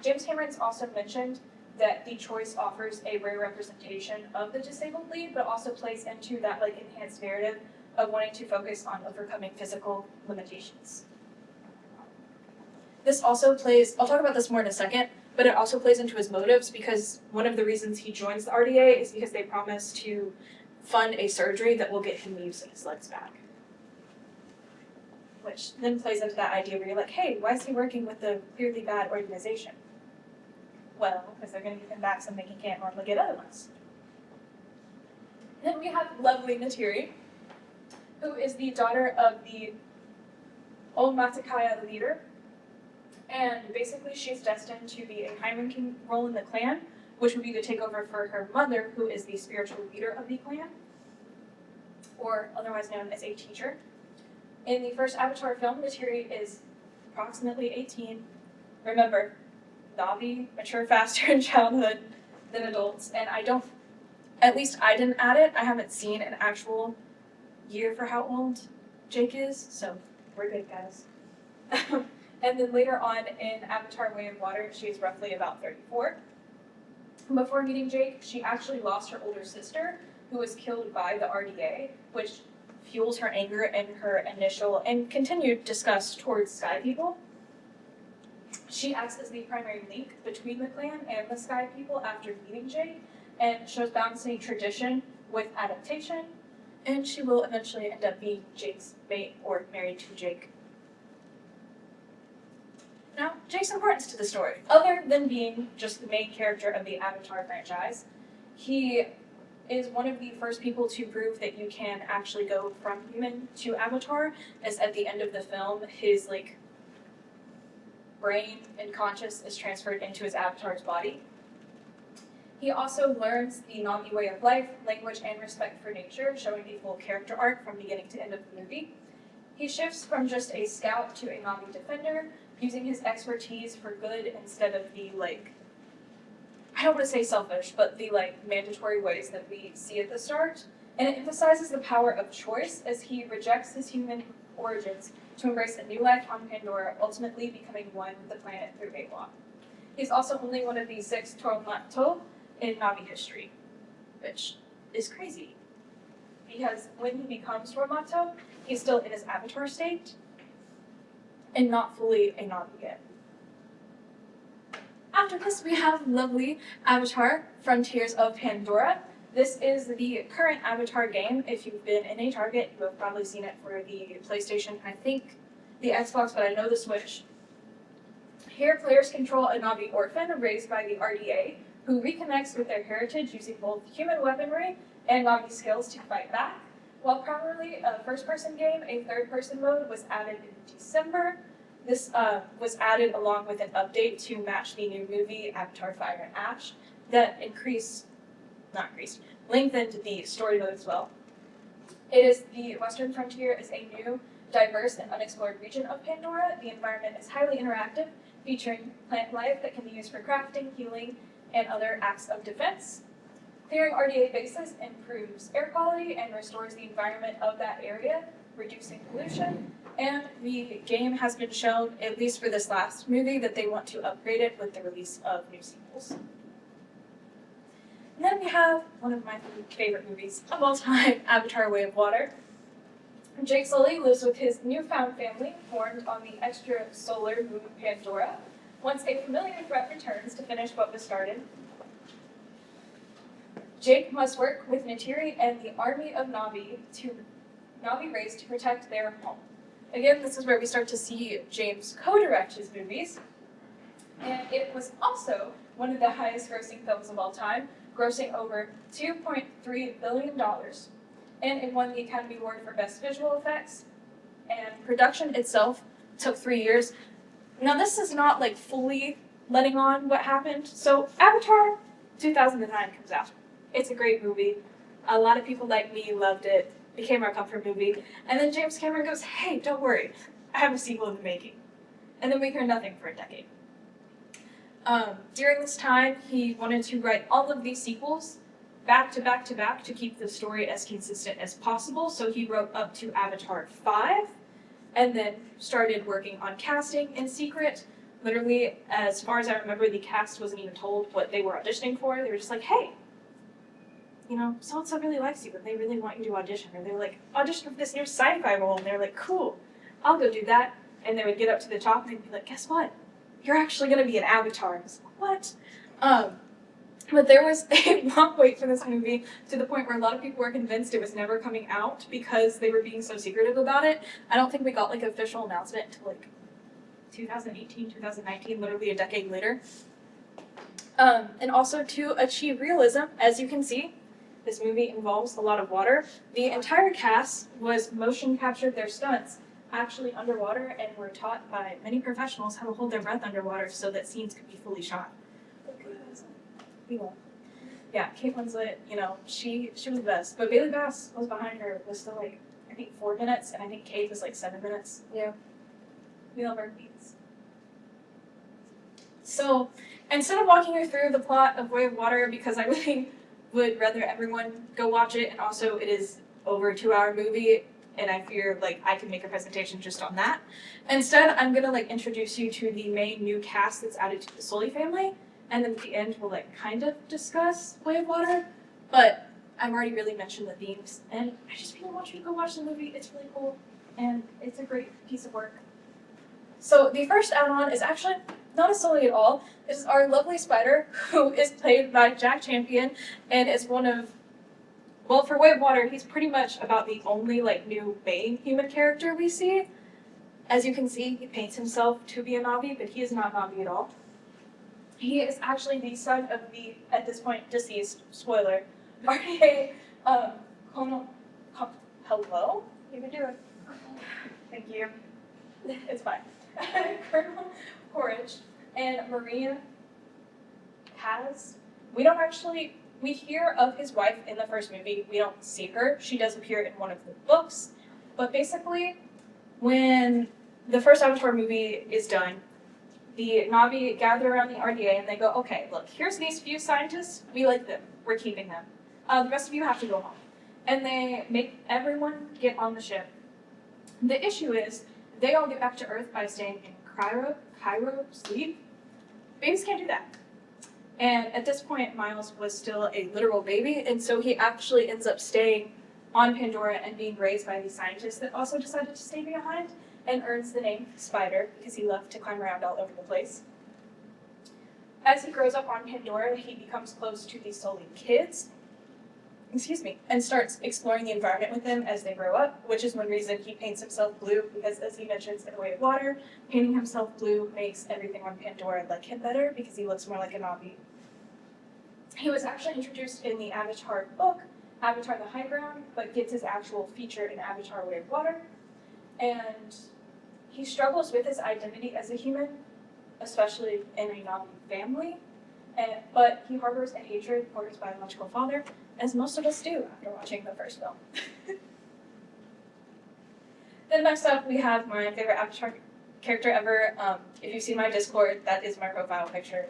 James Cameron's also mentioned that the choice offers a rare representation of the disabled lead, but also plays into that like enhanced narrative of wanting to focus on overcoming physical limitations. this also plays, I'll talk about this more in a second, but it also plays into his motives because one of the reasons he joins the RDA is because they promise to fund a surgery that will get him use of his legs back. Which then plays into that idea where you're like, hey, why is he working with a clearly bad organization? Well, because they're going to give him back something he can't normally get otherwise. Then we have lovely Natiri, who is the daughter of the old Matakaya leader. And basically she's destined to be a high-ranking role in the clan, which would be to take over for her mother, who is the spiritual leader of the clan, or otherwise known as a teacher. In the first Avatar film, Natiri is approximately 18. Remember, Na'vi mature faster in childhood than adults, and at least I didn't add it. I haven't seen an actual year for how old Jake is, so we're good, guys. And then later on in Avatar Way of Water, she's roughly about 34. Before meeting Jake, she actually lost her older sister, who was killed by the RDA, which fuels her anger and her initial and continued disgust towards Sky People. She acts as the primary link between the clan and the Sky People after meeting Jake, and shows balancing tradition with adaptation, and she will eventually end up being Jake's mate or married to Jake. Now, Jake's importance to the story, other than being just the main character of the Avatar franchise, he is one of the first people to prove that you can actually go from human to Avatar, as at the end of the film, his brain and conscious is transferred into his avatar's body. He also learns the Na'vi way of life, language, and respect for nature, showing a full character arc from beginning to end of the movie. He shifts from just a scout to a Na'vi defender, using his expertise for good instead of the, I don't want to say selfish, but the, mandatory ways that we see at the start. And it emphasizes the power of choice as he rejects his human origins to embrace a new life on Pandora, ultimately becoming one with the planet through a law. He's also only one of the 6 Toromato in Na'vi history, which is crazy. Because when he becomes Toromato, he's still in his avatar state, and not fully a Na'vi yet. After this, we have lovely Avatar, Frontiers of Pandora. This is the current Avatar game. If you've been in a Target, you have probably seen it for the PlayStation, I think the Xbox, but I know the Switch. Here, players control a Na'vi orphan raised by the RDA, who reconnects with their heritage using both human weaponry and Na'vi skills to fight back. While primarily a first-person game, a third-person mode was added in December. This was added along with an update to match the new movie, Avatar Fire and Ash, that lengthened the story mode as well. It is the Western Frontier is a new, diverse, and unexplored region of Pandora. The environment is highly interactive, featuring plant life that can be used for crafting, healing, and other acts of defense. Clearing RDA bases improves air quality and restores the environment of that area, reducing pollution. And the game has been shown, at least for this last movie, that they want to upgrade it with the release of new sequels. And then we have one of my favorite movies of all time, Avatar Way of Water. Jake Sully lives with his newfound family, formed on the extrasolar moon Pandora, once a familiar threat returns to finish what was started. Jake must work with Natiri and the army of Na'vi raised to protect their home. Again, this is where we start to see James co-direct his movies. And it was also one of the highest grossing films of all time, grossing over $2.3 billion. And it won the Academy Award for Best Visual Effects. And production itself took 3 years. Now this is not fully letting on what happened. So Avatar 2009 comes out. It's a great movie. A lot of people like me loved it. Became our comfort movie. And then James Cameron goes, hey, don't worry. I have a sequel in the making. And then we hear nothing for a decade. During this time, he wanted to write all of these sequels back to back to back to keep the story as consistent as possible. So he wrote up to Avatar 5 and then started working on casting in secret. Literally, as far as I remember, the cast wasn't even told what they were auditioning for. They were just like, hey, so-and-so really likes you, but they really want you to audition. Or they're like, audition for this new sci-fi role. And they're like, cool, I'll go do that. and they would get up to the top and they'd be like, guess what? You're actually going to be an avatar. I was like, what? But there was a long wait for this movie to the point where a lot of people were convinced it was never coming out because they were being so secretive about it. I don't think we got like an official announcement until like 2018, 2019, literally a decade later. And also to achieve realism, as you can see, this movie involves a lot of water. The entire cast was motion captured their stunts actually underwater and were taught by many professionals how to hold their breath underwater so that scenes could be fully shot. Yeah, Kate Winslet, you know, she was the best. But Bailey Bass was behind her, was still like, I think 4 minutes, and I think Kate was like 7 minutes. Yeah. We love our beats. So, instead of walking you through the plot of Way of Water, because I really would rather everyone go watch it, and also it is over a 2-hour movie, and I fear like I can make a presentation just on that. Instead, I'm gonna like introduce you to the main new cast that's added to the Sully family. And then at the end, we'll like kind of discuss Way of Water, but I've already really mentioned the themes, and I just really want you to go watch the movie. It's really cool, and it's a great piece of work. So the first add-on is actually not a Sully at all. It is our lovely spider, who is played by Jack Champion, and is one of, well, for Way of Water, he's pretty much about the only like new main human character we see. As you can see, he paints himself to be a Na'vi, but he is not Na'vi at all. He is actually the son of the, at this point, deceased, spoiler, RDA, hello? You can do it. Thank you. It's fine. Colonel Porridge and Maria we hear of his wife in the first movie. We don't see her. She does appear in one of the books. But basically, when the first Avatar movie is done, the Na'vi gather around the RDA and they go, okay, look, here's these few scientists. We like them. We're keeping them. The rest of you have to go home. And they make everyone get on the ship. The issue is they all get back to Earth by staying in cryo sleep. Babies can't do that. And at this point, Miles was still a literal baby, and so he actually ends up staying on Pandora and being raised by these scientists that also decided to stay behind, and earns the name Spider because he loved to climb around all over the place. As he grows up on Pandora, he becomes close to the Sully kids, and starts exploring the environment with them as they grow up, which is one reason he paints himself blue, because as he mentions in Way of Water, painting himself blue makes everything on Pandora like him better because he looks more like a Na'vi. He was actually introduced in the Avatar book, Avatar the High Ground, but gets his actual feature in Avatar Way of Water, and he struggles with his identity as a human, especially in a Na'vi family, but he harbors a hatred for his biological father, as most of us do after watching the first film. Then next up, we have my favorite Avatar character ever. If you've seen my Discord, that is my profile picture.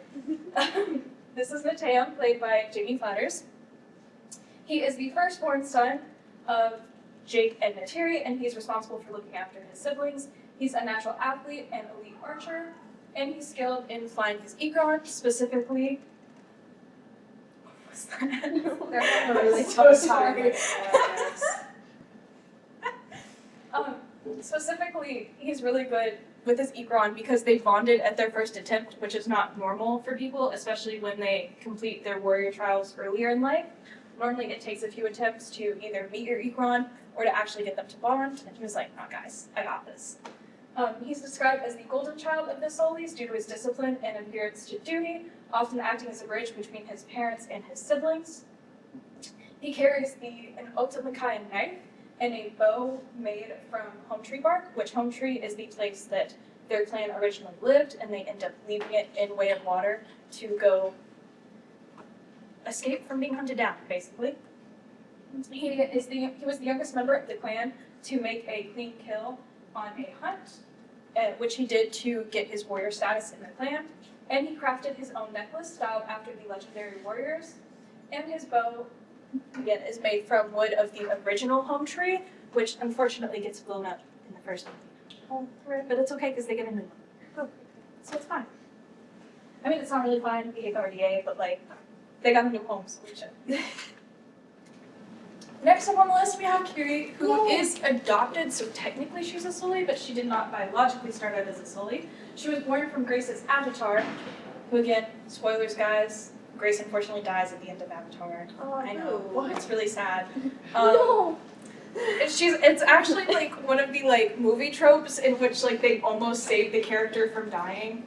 This is Nateum, played by Jamie Flatters. He is the firstborn son of Jake and Natiri, and he's responsible for looking after his siblings. He's a natural athlete and elite archer, and he's skilled in flying his Ikron, specifically. What was that? They're having a really So tough sorry. time. Specifically, he's really good with his Ikron because they bonded at their first attempt, which is not normal for people, especially when they complete their warrior trials earlier in life. Normally, it takes a few attempts to either meet your Ikron or to actually get them to bond, and he was like, "No, guys, I got this." He's described as the golden child of the Sullys due to his discipline and adherence to duty, often acting as a bridge between his parents and his siblings. He carries an Otamakai knife and a bow made from home tree bark, which home tree is the place that their clan originally lived, and they end up leaving it in Way of Water to go escape from being hunted down, basically. He was the youngest member of the clan to make a clean kill on a hunt, which he did to get his warrior status in the clan, and he crafted his own necklace styled after the legendary warriors, and his bow, again, is made from wood of the original home tree, which unfortunately gets blown up in the first movie. But it's okay because they get a new one. So it's fine. I mean, it's not really fine, we hate the RDA, but like, they got a new home solution. Next up on the list, we have Kiri, who is adopted, so technically she's a Sully, but she did not biologically start out as a Sully. She was born from Grace's avatar, who again, spoilers guys, Grace unfortunately dies at the end of Avatar. Oh, I know, no. it's really sad. No. It's actually like one of the like movie tropes in which like they almost save the character from dying.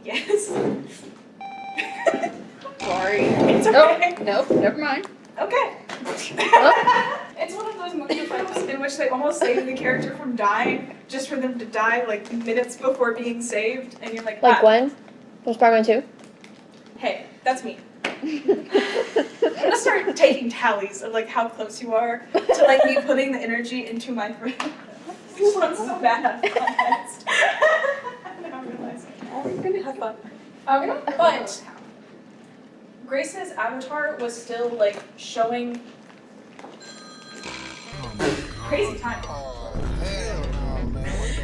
Yes. Sorry. It's okay. Nope, never mind. Okay. It's one of those movie tropes in which they almost save the character from dying just for them to die like minutes before being saved, and you're like, Like when? Was Spider-Man 2? Hey, that's me. I'm gonna start taking tallies of like how close you are to like me putting the energy into my friend. This one's so bad. Context. Now I'm realizing. Oh, you're gonna have fun. But Grace's avatar was still like showing crazy time.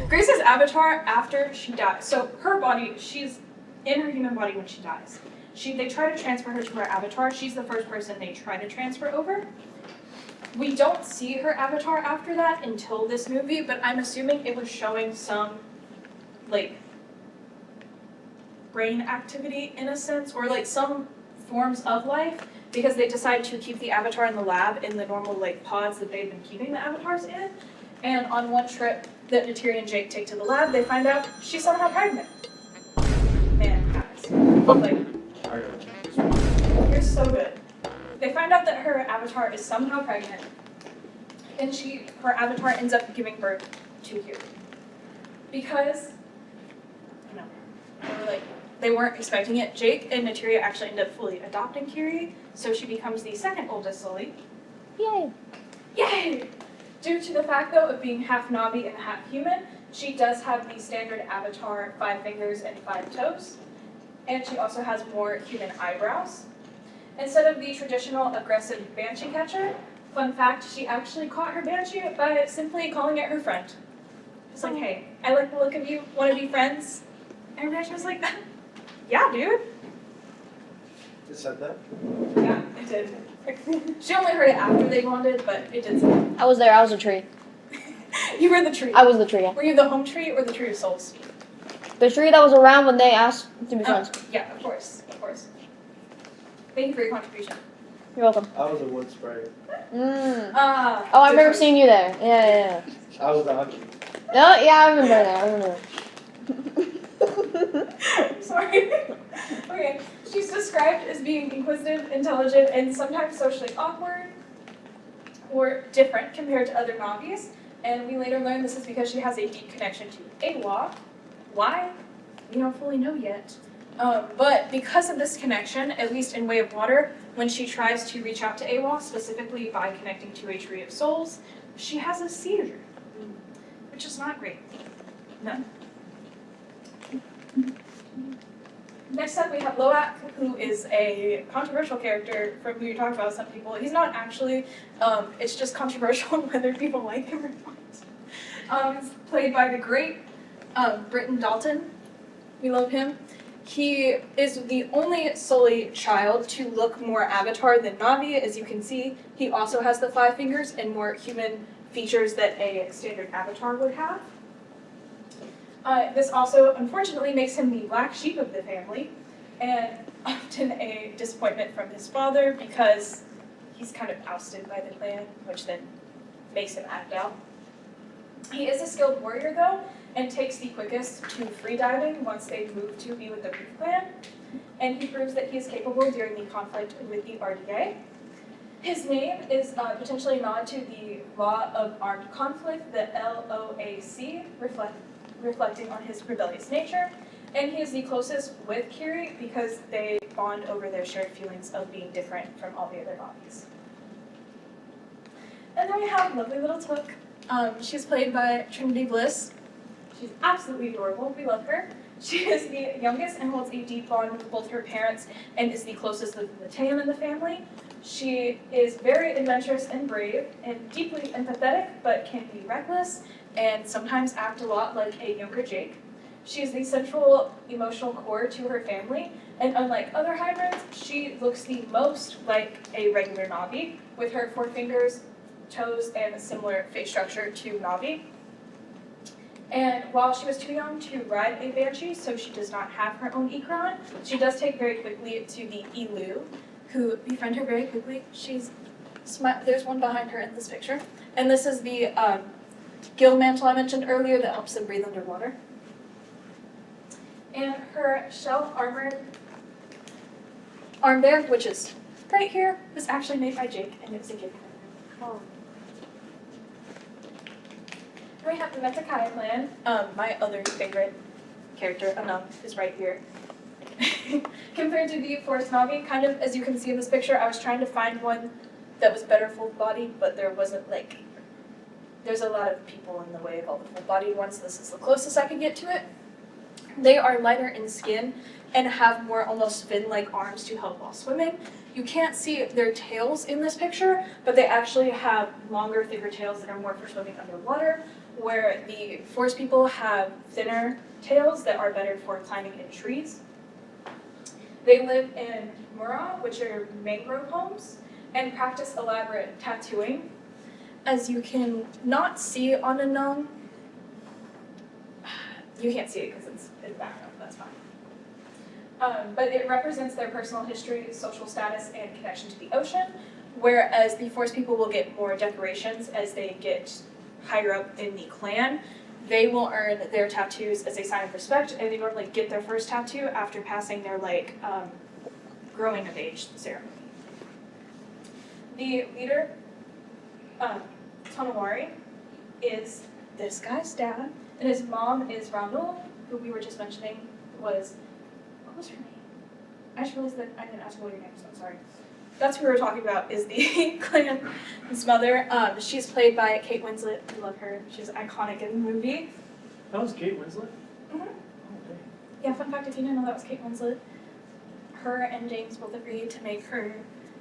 Grace's avatar after she died. So her body, she's in her human body when she dies. They try to transfer her to her avatar. She's the first person they try to transfer over. We don't see her avatar after that until this movie, but I'm assuming it was showing some like brain activity in a sense, or like some forms of life, because they decide to keep the avatar in the lab in the normal like pods that they've been keeping the avatars in. And on one trip that Neytiri and Jake take to the lab, they find out she's somehow pregnant. Man, guys. Like, you're so good. They find out that her avatar is somehow pregnant, and her avatar ends up giving birth to Kiri. Because, you know, they weren't expecting it. Jake and Neytiri actually end up fully adopting Kiri, so she becomes the second oldest Sully. Yay! Yay! Due to the fact, though, of being half Navi and half human, she does have the standard avatar 5 fingers and 5 toes. And she also has more human eyebrows. Instead of the traditional aggressive banshee catcher, fun fact, she actually caught her banshee by simply calling it her friend. It's like, hey, I like the look of you, want to be friends? And her banshee was like, yeah, dude. It said that? Yeah, it did. She only heard it after they bonded, but it did say that. I was there, I was a tree. You were the tree. I was the tree, yeah. Were you the home tree or the tree of souls? The tree that was around when they asked to be friends. Yeah, of course, of course. Thank you for your contribution. You're welcome. I was a wood sprayer. Oh, Ah. I remember seeing you there. Yeah. I was the hockey. No, yeah, I remember that. Sorry. Okay. She's described as being inquisitive, intelligent, and sometimes socially awkward or different compared to other Navis. And we later learn this is because she has a deep connection to Awa. Why? We don't fully know yet. But because of this connection, at least in Way of Water, when she tries to reach out to Awa, specifically by connecting to a Tree of Souls, she has a seizure, which is not great. No. Next up, we have Loak, who is a controversial character from who you talk about some people. He's not actually, it's just controversial whether people like him or not. He's played by the great Britton Dalton. We love him. He is the only Sully child to look more Avatar than Navi. As you can see, he also has the 5 fingers and more human features that a standard Avatar would have. This also, unfortunately, makes him the black sheep of the family, and often a disappointment from his father because he's kind of ousted by the clan, which then makes him act out. He is a skilled warrior, though, and takes the quickest to freediving once they move to be with the Reef Clan, and he proves that he is capable during the conflict with the RDA. His name is potentially a nod to the Law of Armed Conflict, the LOAC, reflecting on his rebellious nature, and he is the closest with Kiri because they bond over their shared feelings of being different from all the other Navis. And then we have lovely little Took. She's played by Trinity Bliss. She's absolutely adorable. We love her. She is the youngest and holds a deep bond with both her parents and is the closest of the Tam in the family. She is very adventurous and brave and deeply empathetic, but can be reckless and sometimes act a lot like a younger Jake. She is the central emotional core to her family, and unlike other hybrids, she looks the most like a regular Na'vi, with her 4 fingers, toes, and a similar face structure to Na'vi. And while she was too young to ride a banshee, so she does not have her own Ikran, she does take very quickly to the Ilu, who befriend her very quickly. There's one behind her in this picture. And this is the gill mantle I mentioned earlier that helps them breathe underwater. And her shell-armored armband, which is right here, was actually made by Jake, and it's a gift. Oh. We have the Metakai clan. My other favorite character, Anam, is right here. Compared to the Forest Na'vi, kind of as you can see in this picture, I was trying to find one that was better full-bodied, but there wasn't there's a lot of people in the way of all the full-bodied ones. This is the closest I could get to it. They are lighter in skin and have more almost fin-like arms to help while swimming. You can't see their tails in this picture, but they actually have longer, thicker tails that are more for swimming underwater, where the forest people have thinner tails that are better for climbing in trees. They live in Mura, which are mangrove homes, and practice elaborate tattooing. As you can not see on a gnome, you can't see it because it's in the background, that's fine. But it represents their personal history, social status, and connection to the ocean, whereas the forest people will get more decorations as they get higher up in the clan. They will earn their tattoos as a sign of respect, and they normally get their first tattoo after passing their growing of age ceremony. The leader, Tonawari, is this guy's dad, and his mom is Ranul, who we were just mentioning what was her name? I just realized that I didn't ask what your name, so I'm sorry. That's who we were talking about, is the clan's mother. She's played by Kate Winslet. We love her. She's iconic in the movie. That was Kate Winslet? Mm-hmm. Oh, dang. Yeah, fun fact, if you didn't know, that was Kate Winslet. Her and James both agreed to make her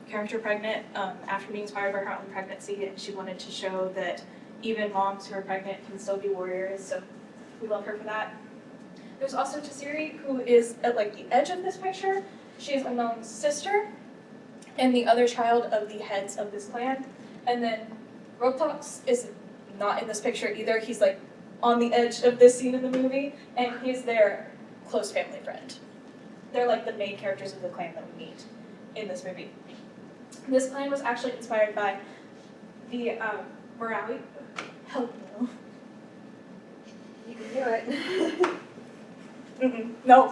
character pregnant after being inspired by her own pregnancy, and she wanted to show that even moms who are pregnant can still be warriors, so we love her for that. There's also Tassiri, who is at the edge of this picture. She is Anon's sister, and the other child of the heads of this clan. And then Rotox is not in this picture either. He's on the edge of this scene in the movie, and he's their close family friend. They're the main characters of the clan that we meet in this movie. This clan was actually inspired by the Morawi. Help me. You can do it. No.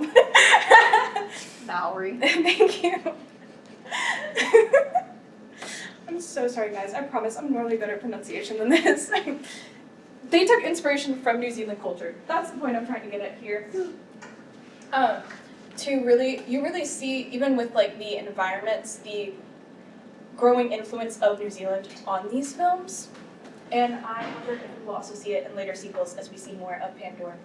Mallory. Thank you. I'm so sorry, guys. I promise I'm normally better at pronunciation than this. They took inspiration from New Zealand culture. That's the point I'm trying to get at here. You really see, even with the environments, the growing influence of New Zealand on these films. And I wonder if we will also see it in later sequels as we see more of Pandora.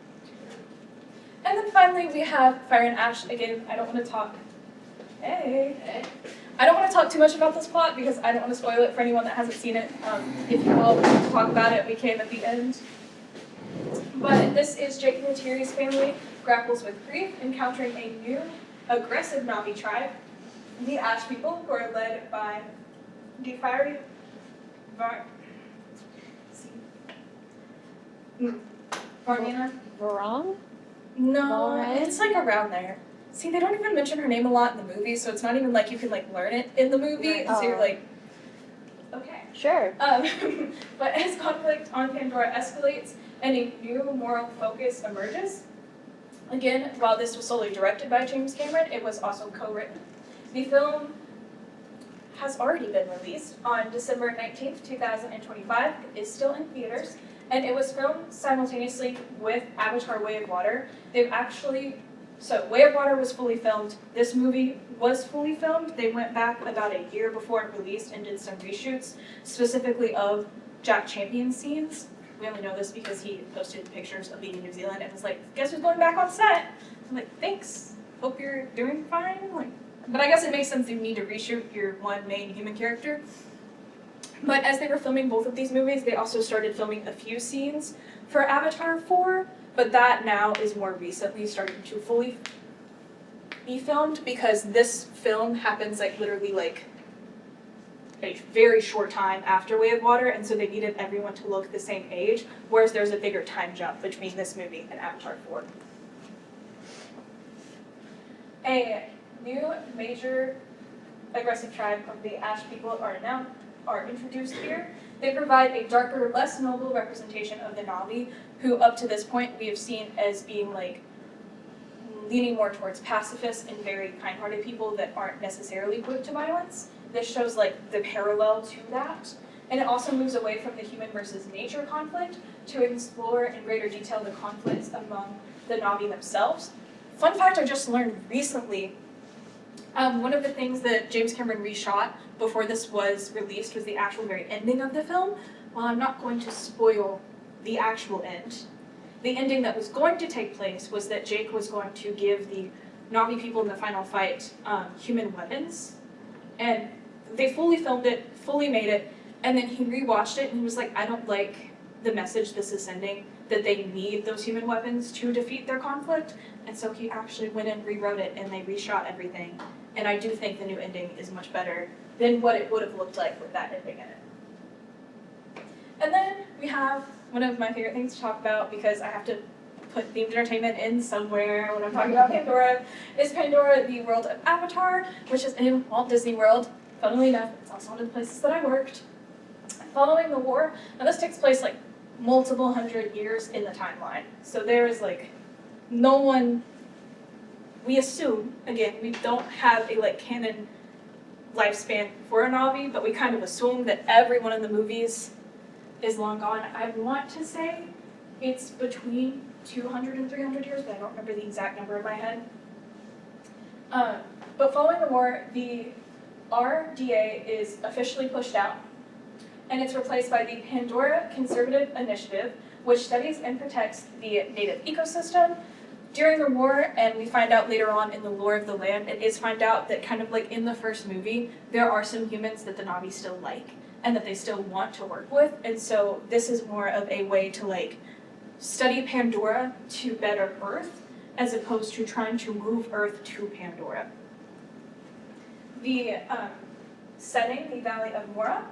And then finally we have Fire and Ash. Again, I don't want to talk. I don't want to talk too much about this plot because I don't want to spoil it for anyone that hasn't seen it. If you all want to talk about it, we can at the end. But this is Jake Neytiri's family grapples with grief, encountering a new, aggressive Na'vi tribe, the Ash people, who are led by the fiery Varnina. Varong? No, Lauren? it's around there. See, they don't even mention her name a lot in the movie, so it's not even you can learn it in the movie. So you're okay. Sure. But as conflict on Pandora escalates and a new moral focus emerges, again, while this was solely directed by James Cameron, it was also co-written. The film has already been released on December 19th, 2025. It is still in theaters, and it was filmed simultaneously with Avatar: Way of Water. So Way of Water was fully filmed. This movie was fully filmed. They went back about a year before it released and did some reshoots, specifically of Jack Champion scenes. We only know this because he posted pictures of being in New Zealand and was guess who's going back on set? I'm thanks. Hope you're doing fine. But I guess it makes sense you need to reshoot your one main human character. But as they were filming both of these movies, they also started filming a few scenes for Avatar 4, but that now is more recently starting to fully be filmed because this film happens like literally like a very short time after Way of Water, and so they needed everyone to look the same age, whereas there's a bigger time jump between this movie and Avatar 4. A new major aggressive tribe of the Ash people are introduced here. They provide a darker, less noble representation of the Na'vi, who up to this point we have seen as being like leaning more towards pacifists and very kind-hearted people that aren't necessarily quick to violence. This shows like the parallel to that. And it also moves away from the human versus nature conflict to explore in greater detail the conflicts among the Na'vi themselves. Fun fact I just learned recently, one of the things that James Cameron reshot before this was released was the actual very ending of the film. While I'm not going to spoil the actual end, the ending that was going to take place was that Jake was going to give the Na'vi people in the final fight human weapons. And they fully filmed it, fully made it, and then he rewatched it and he was like, I don't like the message this is sending, that they need those human weapons to defeat their conflict. And so he actually went and rewrote it and they reshot everything. And I do think the new ending is much better than what it would have looked like with that ending in it. And then we have one of my favorite things to talk about, because I have to put themed entertainment in somewhere when I'm talking about Pandora, is Pandora, the world of Avatar, which is in Walt Disney World. Funnily enough, it's also one of the places that I worked. Following the war, now this takes place like multiple hundred years in the timeline. So there is like no one, we assume, again, we don't have a like canon lifespan for a Na'vi, but we kind of assume that every one of the movies is long gone. I want to say it's between 200 and 300 years, but I don't remember the exact number in my head. But following the war, the RDA is officially pushed out, and it's replaced by the Pandora Conservative Initiative, which studies and protects the native ecosystem. During the war, and we find out later on in the lore of the land, it is found out that kind of like in the first movie, there are some humans that the Na'vi still like, and that they still want to work with, and so this is more of a way to like study Pandora to better Earth, as opposed to trying to move Earth to Pandora. The setting, the Valley of Mora,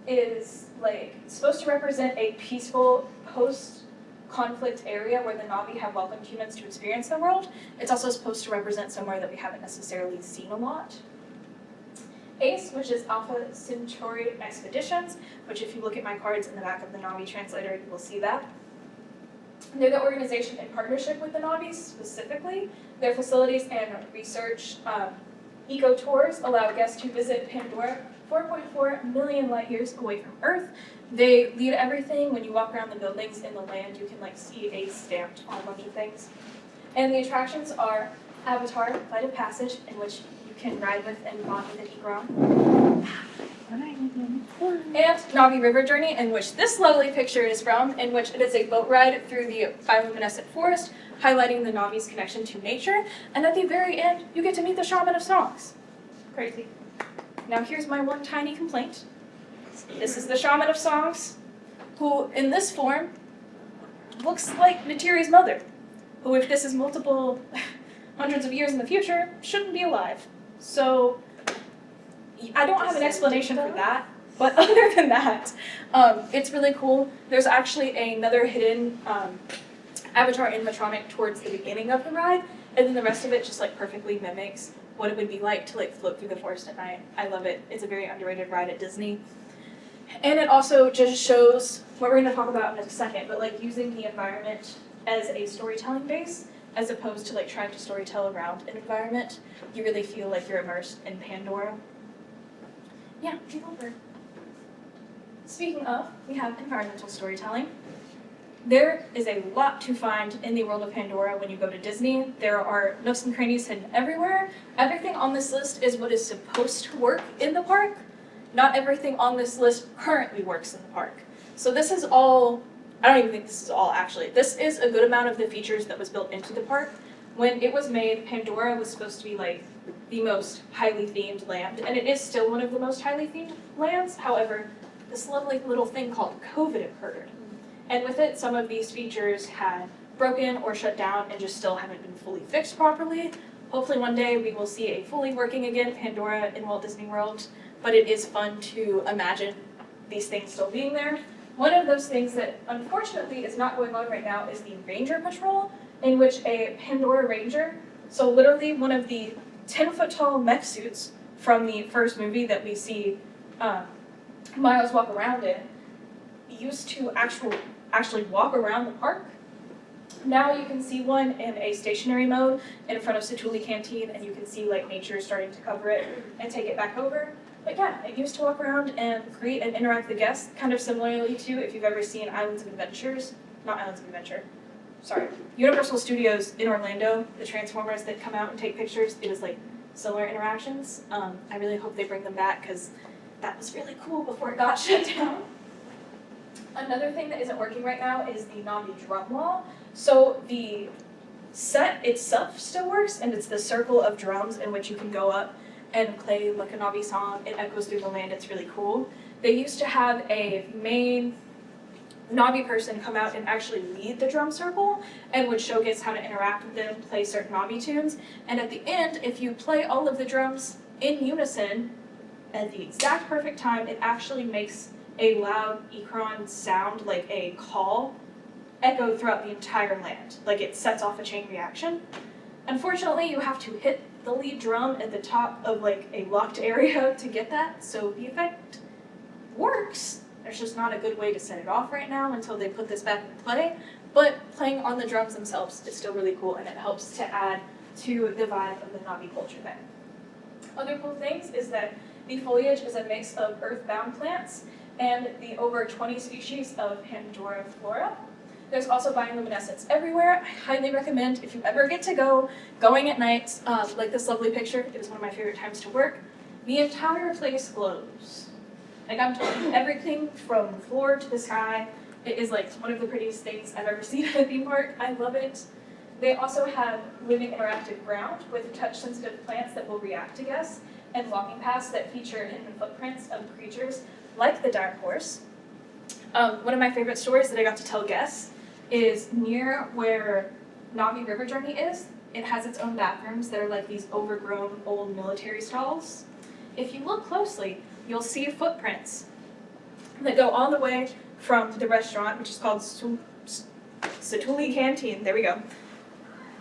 is like supposed to represent a peaceful post-conflict area where the Na'vi have welcomed humans to experience the world. It's also supposed to represent somewhere that we haven't necessarily seen a lot. ACE, which is Alpha Centauri Expeditions, which if you look at my cards in the back of the Na'vi translator, you will see that. They're the organization in partnership with the Na'vi specifically. Their facilities and research eco-tours allow guests to visit Pandora 4.4 million light years away from Earth. They lead everything. When you walk around the buildings in the land, you can like see ACE stamped on a bunch of things. And the attractions are Avatar, Flight of Passage, in which you can ride with and bond with an Igron. And Na'vi River Journey, in which this lovely picture is from, in which it is a boat ride through the bioluminescent forest, highlighting the Na'vi's connection to nature. And at the very end, you get to meet the Shaman of Songs. Crazy. Now here's my one tiny complaint. This is the Shaman of Songs, who in this form looks like Natiri's mother, who if this is multiple hundreds of years in the future, shouldn't be alive. So I don't have an explanation for that, but other than that, it's really cool. There's actually another hidden avatar animatronic towards the beginning of the ride, and then the rest of it just like perfectly mimics what it would be like to like float through the forest at night. I love it. It's a very underrated ride at Disney. And it also just shows what we're going to talk about in a second, but like using the environment as a storytelling base, as opposed to like trying to storytell around an environment. You really feel like you're immersed in Pandora. Yeah, take over. Speaking of, we have environmental storytelling. There is a lot to find in the world of Pandora when you go to Disney. There are nooks and crannies hidden everywhere. Everything on this list is what is supposed to work in the park. Not everything on this list currently works in the park. So this is all, I don't even think this is all actually. This is a good amount of the features that was built into the park. When it was made, Pandora was supposed to be like the most highly themed land, and it is still one of the most highly themed lands. However, this lovely little thing called COVID occurred. And with it, some of these features had broken or shut down and just still haven't been fully fixed properly. Hopefully one day we will see a fully working again Pandora in Walt Disney World, but it is fun to imagine these things still being there. One of those things that unfortunately is not going on right now is the Ranger Patrol, in which a Pandora Ranger, so literally one of the 10-foot-tall mech suits from the first movie that we see Miles walk around in, used to actually walk around the park. Now you can see one in a stationary mode in front of Satuli Canteen, and you can see like nature starting to cover it and take it back over. But yeah, it used to walk around and greet and interact with the guests, kind of similarly to if you've ever seen Universal Studios in Orlando, the Transformers that come out and take pictures, it was like similar interactions. I really hope they bring them back because that was really cool before it got shut down. Another thing that isn't working right now is the Navi drum wall. So the set itself still works, and it's the circle of drums in which you can go up and play like a Navi song. It echoes through the land. It's really cool. They used to have a main Navi person come out and actually lead the drum circle and would showcase how to interact with them, play certain Navi tunes. And at the end, if you play all of the drums in unison at the exact perfect time, it actually makes a loud Ikron sound, like a call, echo throughout the entire land. Like it sets off a chain reaction. Unfortunately, you have to hit the lead drum at the top of like a locked area to get that, so the effect works. There's just not a good way to set it off right now until they put this back in play, but playing on the drums themselves is still really cool, and it helps to add to the vibe of the Navi culture there. Other cool things is that the foliage is a mix of earthbound plants and the over 20 species of Pandora flora. There's also bioluminescence everywhere. I highly recommend, if you ever get to go, going at night, like this lovely picture. It is one of my favorite times to work. The entire place glows. Like I'm talking everything from the floor to the sky. It is like one of the prettiest things I've ever seen at a theme park. I love it. They also have living interactive ground with touch-sensitive plants that will react to guests, and walking paths that feature hidden footprints of creatures like the dire horse. One of my favorite stories that I got to tell guests is near where Navi River Journey is. It has its own bathrooms that are like these overgrown old military stalls. If you look closely, you'll see footprints that go all the way from the restaurant, which is called Satuli Canteen. There we go.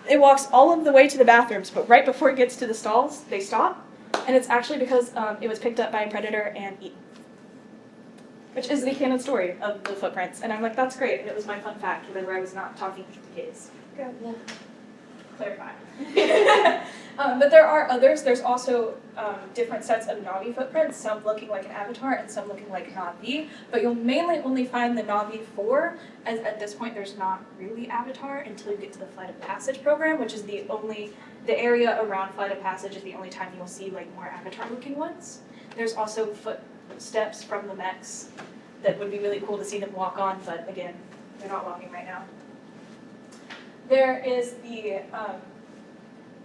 It walks all of the way to the bathrooms, but right before it gets to the stalls, they stop. And it's actually because it was picked up by a predator and eaten, which is the canon story of the footprints. And I'm like, that's great. And it was my fun fact whenever I was not talking to kids. Good. Clarify. But there are others. There's also different sets of Navi footprints, some looking like an avatar and some looking like Navi. But you'll mainly only find the Navi 4, as at this point there's not really Avatar until you get to the Flight of Passage program, which is the area around Flight of Passage is the only time you'll see like more Avatar looking ones. There's also footsteps from the mechs that would be really cool to see them walk on, but again, they're not walking right now. There is the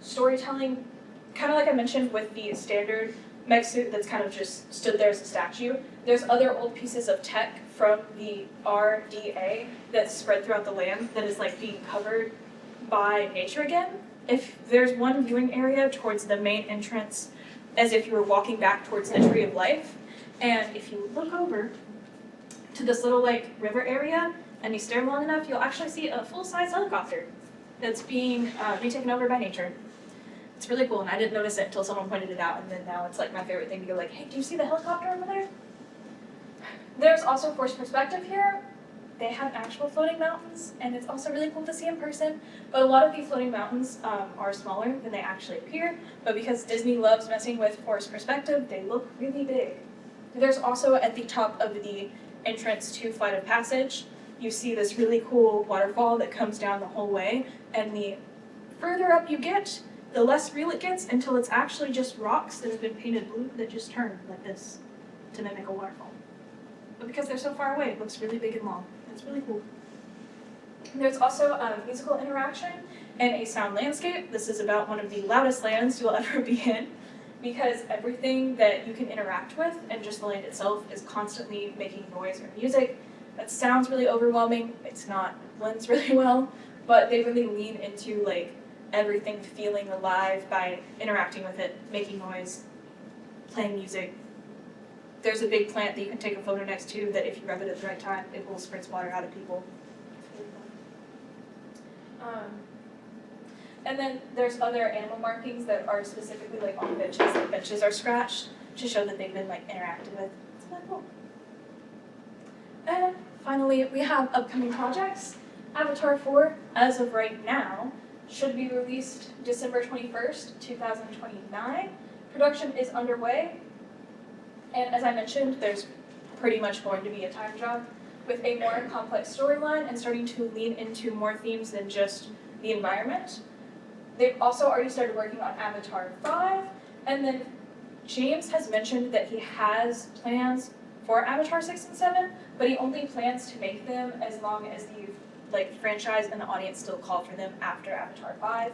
storytelling, kind of like I mentioned with the standard mech suit that's kind of just stood there as a statue. There's other old pieces of tech from the RDA that's spread throughout the land that is like being covered by nature again. If there's one viewing area towards the main entrance, as if you were walking back towards the Tree of Life, and if you look over to this little like river area and you stare long enough, you'll actually see a full-size helicopter that's being retaken over by nature. It's really cool, and I didn't notice it until someone pointed it out, and then now it's like my favorite thing to go like, hey, do you see the helicopter over there? There's also forced perspective here. They have actual floating mountains, and it's also really cool to see in person, but a lot of these floating mountains are smaller than they actually appear, but because Disney loves messing with forced perspective, they look really big. There's also at the top of the entrance to Flight of Passage, you see this really cool waterfall that comes down the whole way, and the further up you get, the less real it gets until it's actually just rocks that have been painted blue that just turn like this to mimic a waterfall. But because they're so far away, it looks really big and long. It's really cool. There's also a musical interaction and a sound landscape. This is about one of the loudest lands you'll ever be in, because everything that you can interact with and just the land itself is constantly making noise or music. That sounds really overwhelming. It's not. It blends really well. but they really lean into like everything feeling alive by interacting with it, making noise, playing music. There's a big plant that you can take a photo next to that if you rub it at the right time, it will spritz water out of people. And then there's other animal markings that are specifically like on benches. Like benches are scratched to show that they've been like interacted with. It's kind of cool. And finally, we have upcoming projects. Avatar 4, as of right now, should be released December 21st, 2029. Production is underway. And as I mentioned, there's pretty much going to be a time jump with a more complex storyline and starting to lean into more themes than just the environment. They've also already started working on Avatar 5, and then James has mentioned that he has plans for Avatar 6 and 7, but he only plans to make them as long as the franchise and the audience still call for them after Avatar 5.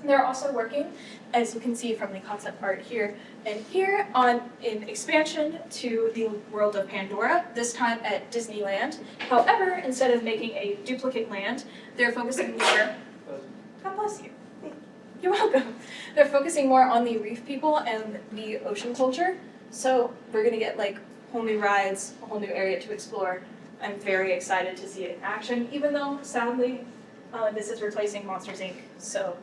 They're also working, as you can see from the concept art here and here, on an expansion to the world of Pandora, this time at Disneyland. However, instead of making a duplicate land, they're focusing more. God bless you. You're welcome. They're focusing more on the reef people and the ocean culture. So we're gonna get like whole new rides, a whole new area to explore. I'm very excited to see it in action, even though sadly this is replacing Monsters Inc. So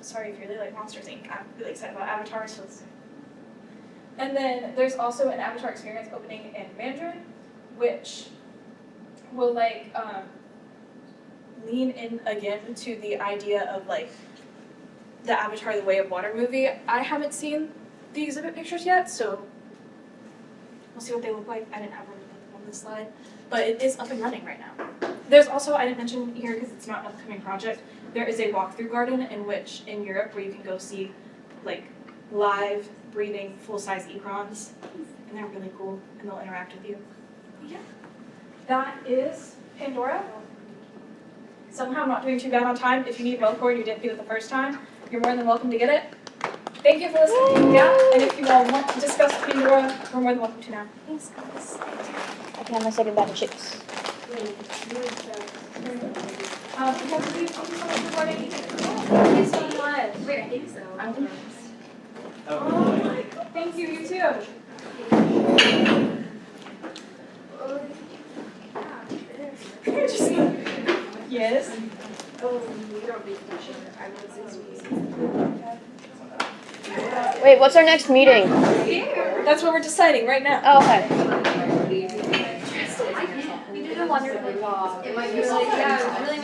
sorry if you really like Monsters Inc. I'm really excited about Avatar. So and then there's also an Avatar experience opening in Mandarin, which will lean in again to the idea of like the Avatar: The Way of Water movie. I haven't seen the exhibit pictures yet, so we'll see what they look like. I didn't have room to put them on this slide, but it is up and running right now. There's also, I didn't mention here because it's not an upcoming project, there is a walkthrough garden in Europe where you can go see like live breathing full-size egrons, and they're really cool and they'll interact with you. Yeah, that is Pandora. Somehow I'm not doing too bad on time. If you need Melkor and you didn't get it the first time, you're more than welcome to get it. Thank you for listening. Yeah, and if you all want to discuss Pandora, we're more than welcome to now. Thanks, guys. I can have my second batch of chips. Thank you so much for joining. Thank you so much. Wait, I think so. I'm Oh, thank you, you too. Yes. Oh, we don't meet each other. I know 6 weeks. Wait, what's our next meeting? That's what we're deciding right now. Oh, okay. We did a wonderful job. It was really, yeah, it was really